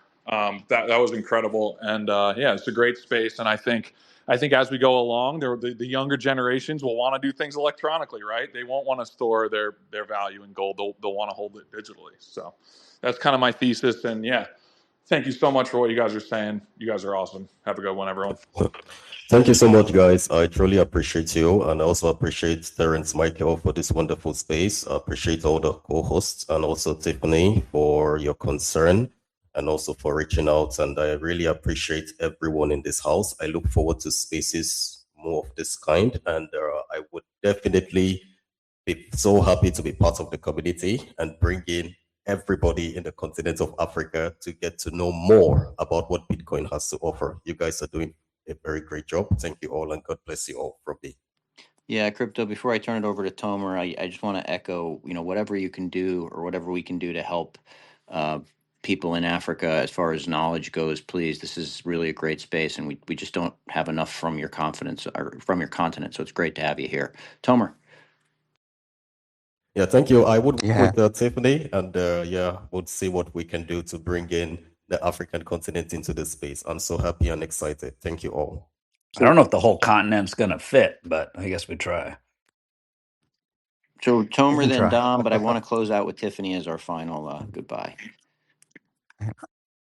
That was incredible, and yeah, it's a great space. And I think as we go along, the younger generations will want to do things electronically, right? They won't want to store their value in gold. They'll want to hold it digitally. So that's kind of my thesis. And yeah, thank you so much for what you guys are saying. You guys are awesome. Have a good one, everyone. Thank you so much, guys. I truly appreciate you, and I also appreciate Terrence Michael for this wonderful space. I appreciate all the co-hosts and also Tiffany for your concern and also for reaching out. And I really appreciate everyone in this house. I look forward to spaces more of this kind, and I would definitely be so happy to be part of the community and bring in everybody in the continent of Africa to get to know more about what Bitcoin has to offer. You guys are doing a very great job. Thank you all, and God bless you all from me. Yeah, Crypto, before I turn it over to Tomer, I just want to echo, whatever you can do or whatever we can do to help uh, people in Africa as far as knowledge goes, please. This is really a great space, and we just don't have enough from your confidence or from your continent. So it's great to have you here. Tomer. Yeah, thank you. I would work Yeah. with Tiffany, and yeah, we'll see what we can do to bring in the African continent into this space. I'm so happy and excited. Thank you all. I don't know if the whole continent's going to fit, but I guess we try. So We Tomer, can then try. Dom, but I want to close out with Tiffany as our final goodbye.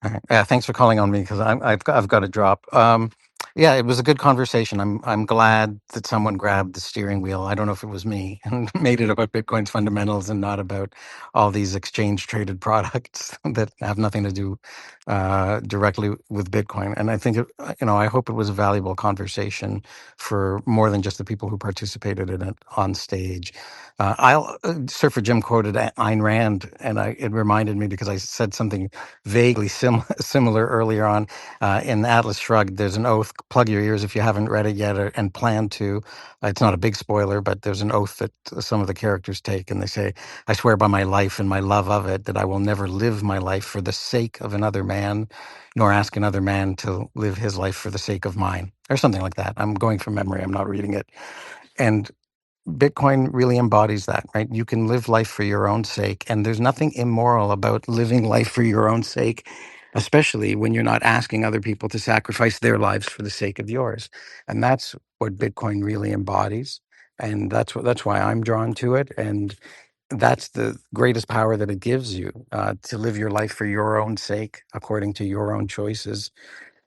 All right. Yeah, thanks for calling on me because I've got to drop. Yeah, it was a good conversation. I'm glad that someone grabbed the steering wheel. I don't know if it was me and made it about Bitcoin's fundamentals and not about all these exchange traded products that have nothing to do directly with Bitcoin. And I think I hope it was a valuable conversation for more than just the people who participated in it on stage. Surfer Jim quoted Ayn Rand, and it reminded me because I said something vaguely similar earlier on in Atlas Shrugged. There's an oath. Plug your ears if you haven't read it yet and plan to. It's not a big spoiler, but there's an oath that some of the characters take, and they say, "I swear by my life and my love of it that I will never live my life for the sake of another man, nor ask another man to live his life for the sake of mine," or something like that. I'm going from memory. I'm not reading it. And Bitcoin really embodies that, right? You can live life for your own sake, and there's nothing immoral about living life for your own sake, especially when you're not asking other people to sacrifice their lives for the sake of yours. And that's what Bitcoin really embodies, and that's why I'm drawn to it. And that's the greatest power that it gives you, to live your life for your own sake, according to your own choices.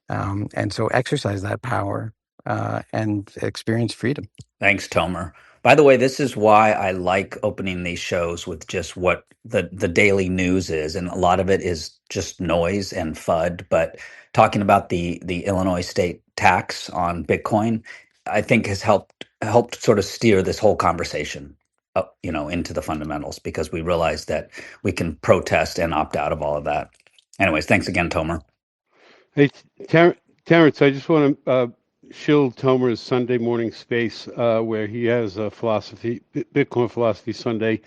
And so exercise that power and experience freedom. Thanks, Tomer. By the way, this is why I like opening these shows with just what the daily news is, and a lot of it is just noise and FUD. But talking about the Illinois state tax on Bitcoin, I think has helped sort of steer this whole conversation up, into the fundamentals, because we realize that we can protest and opt out of all of that. Anyways, thanks again, Tomer. Hey, Ter- Terrence, I just want to shill Tomer's Sunday morning space where he has a Bitcoin philosophy Sunday.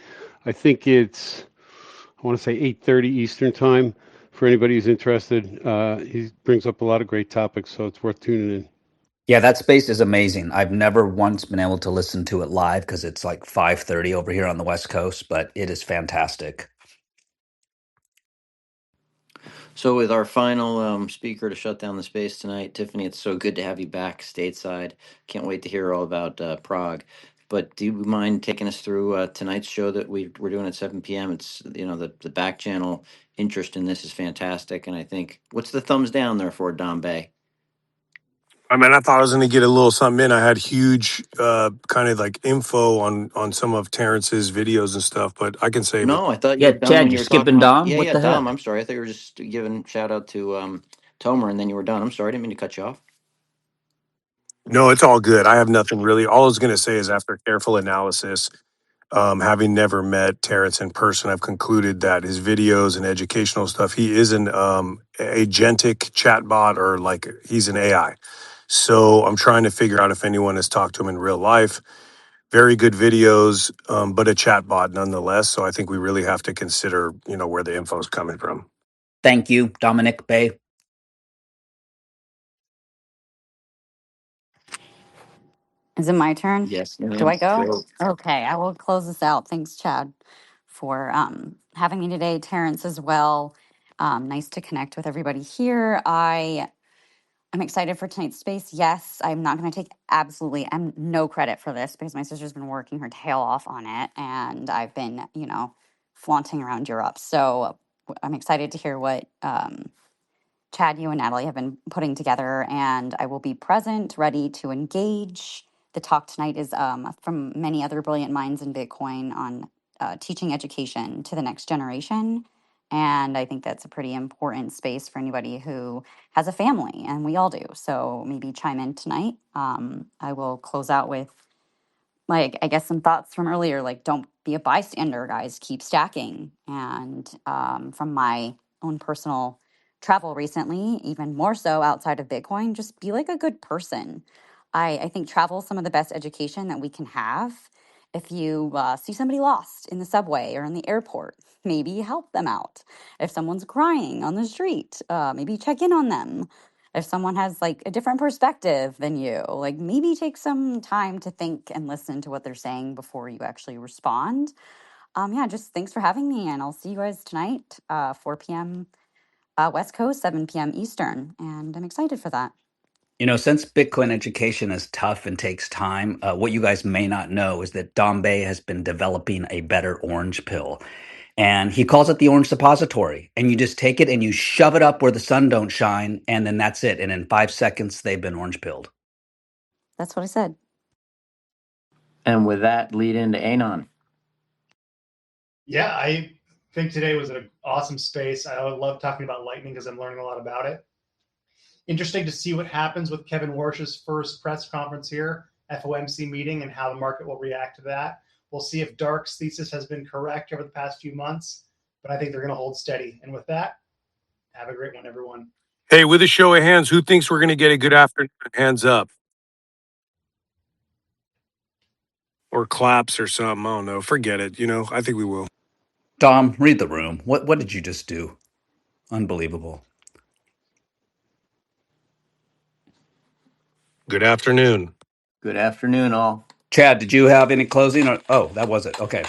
I think I want to say 8:30 Eastern time for anybody who's interested. He brings up a lot of great topics, so it's worth tuning in. Yeah, that space is amazing. I've never once been able to listen to it live because it's like 5:30 over here on the West Coast, but it is fantastic. So, with our final speaker to shut down the space tonight, Tiffany, it's so good to have you back stateside. Can't wait to hear all about Prague. But do you mind taking us through tonight's show that we're doing at 7 p.m.? It's, the back channel interest in this is fantastic. And I think, what's the thumbs down there for, Dom Bay? I mean, I thought I was going to get a little something in. I had huge kind of like info on some of Terrence's videos and stuff, but I can save it. No, I thought you Yeah, were done Chad, when you you were talking skipping about. Dom? Yeah, What yeah, the Dom. heck? I'm sorry. I thought you were just giving shout out to Tomer, and then you were done. I'm sorry. I didn't mean to cut you off. No, it's all good. I have nothing really. All I was going to say is after careful analysis, having never met Terrence in person, I've concluded that his videos and educational stuff, he is an agentic chatbot or like he's an AI. So I'm trying to figure out if anyone has talked to him in real life. Very good videos, but a chatbot nonetheless. So I think we really have to consider, where the info is coming from. Thank you, Dominic Bay. Is it my turn? Yes, Do ma'am. I go? Go. Okay, I will close this out. Thanks, Chad, for having me today. Terrence as well. Nice to connect with everybody here. I'm excited for tonight's space. Yes, I'm not going to take I'm no credit for this because my sister's been working her tail off on it, and I've been, flaunting around Europe. So I'm excited to hear what Chad, you and Natalie have been putting together, and I will be present, ready to engage. The talk tonight is from many other brilliant minds in Bitcoin on teaching education to the next generation. And I think that's a pretty important space for anybody who has a family, and we all do. So maybe chime in tonight. I will close out with like I guess some thoughts from earlier, like don't be a bystander, guys, keep stacking. And from my own personal travel recently, even more so outside of Bitcoin, just be like a good person. I think travel is some of the best education that we can have. If you see somebody lost in the subway or in the airport, maybe help them out. If someone's crying on the street, maybe check in on them. If someone has like a different perspective than you, like maybe take some time to think and listen to what they're saying before you actually respond. Yeah, just thanks for having me, and I'll see you guys tonight, 4 p.m. West Coast, 7 p.m. Eastern, and I'm excited for that. Since Bitcoin education is tough and takes time, what you guys may not know is that Dom Bay has been developing a better orange pill. And he calls it the orange suppository. And you just take it and you shove it up where the sun don't shine, and then that's it. And in 5 seconds, they've been orange pilled. That's what I said. And with that, lead into Anon. Yeah, I think today was an awesome space. I love talking about Lightning because I'm learning a lot about it. Interesting to see what happens with Kevin Warsh's first press conference here, FOMC meeting, and how the market will react to that. We'll see if Dark's thesis has been correct over the past few months, but I think they're going to hold steady. And with that, have a great one, everyone. Hey, with a show of hands, who thinks we're going to get a good afternoon? Hands up. Or claps or something. I don't know. Forget it. I think we will. Dom, read the room. What did you just do? Unbelievable. Good afternoon. Good afternoon, all. Chad, did you have any closing? Or that was it. Okay.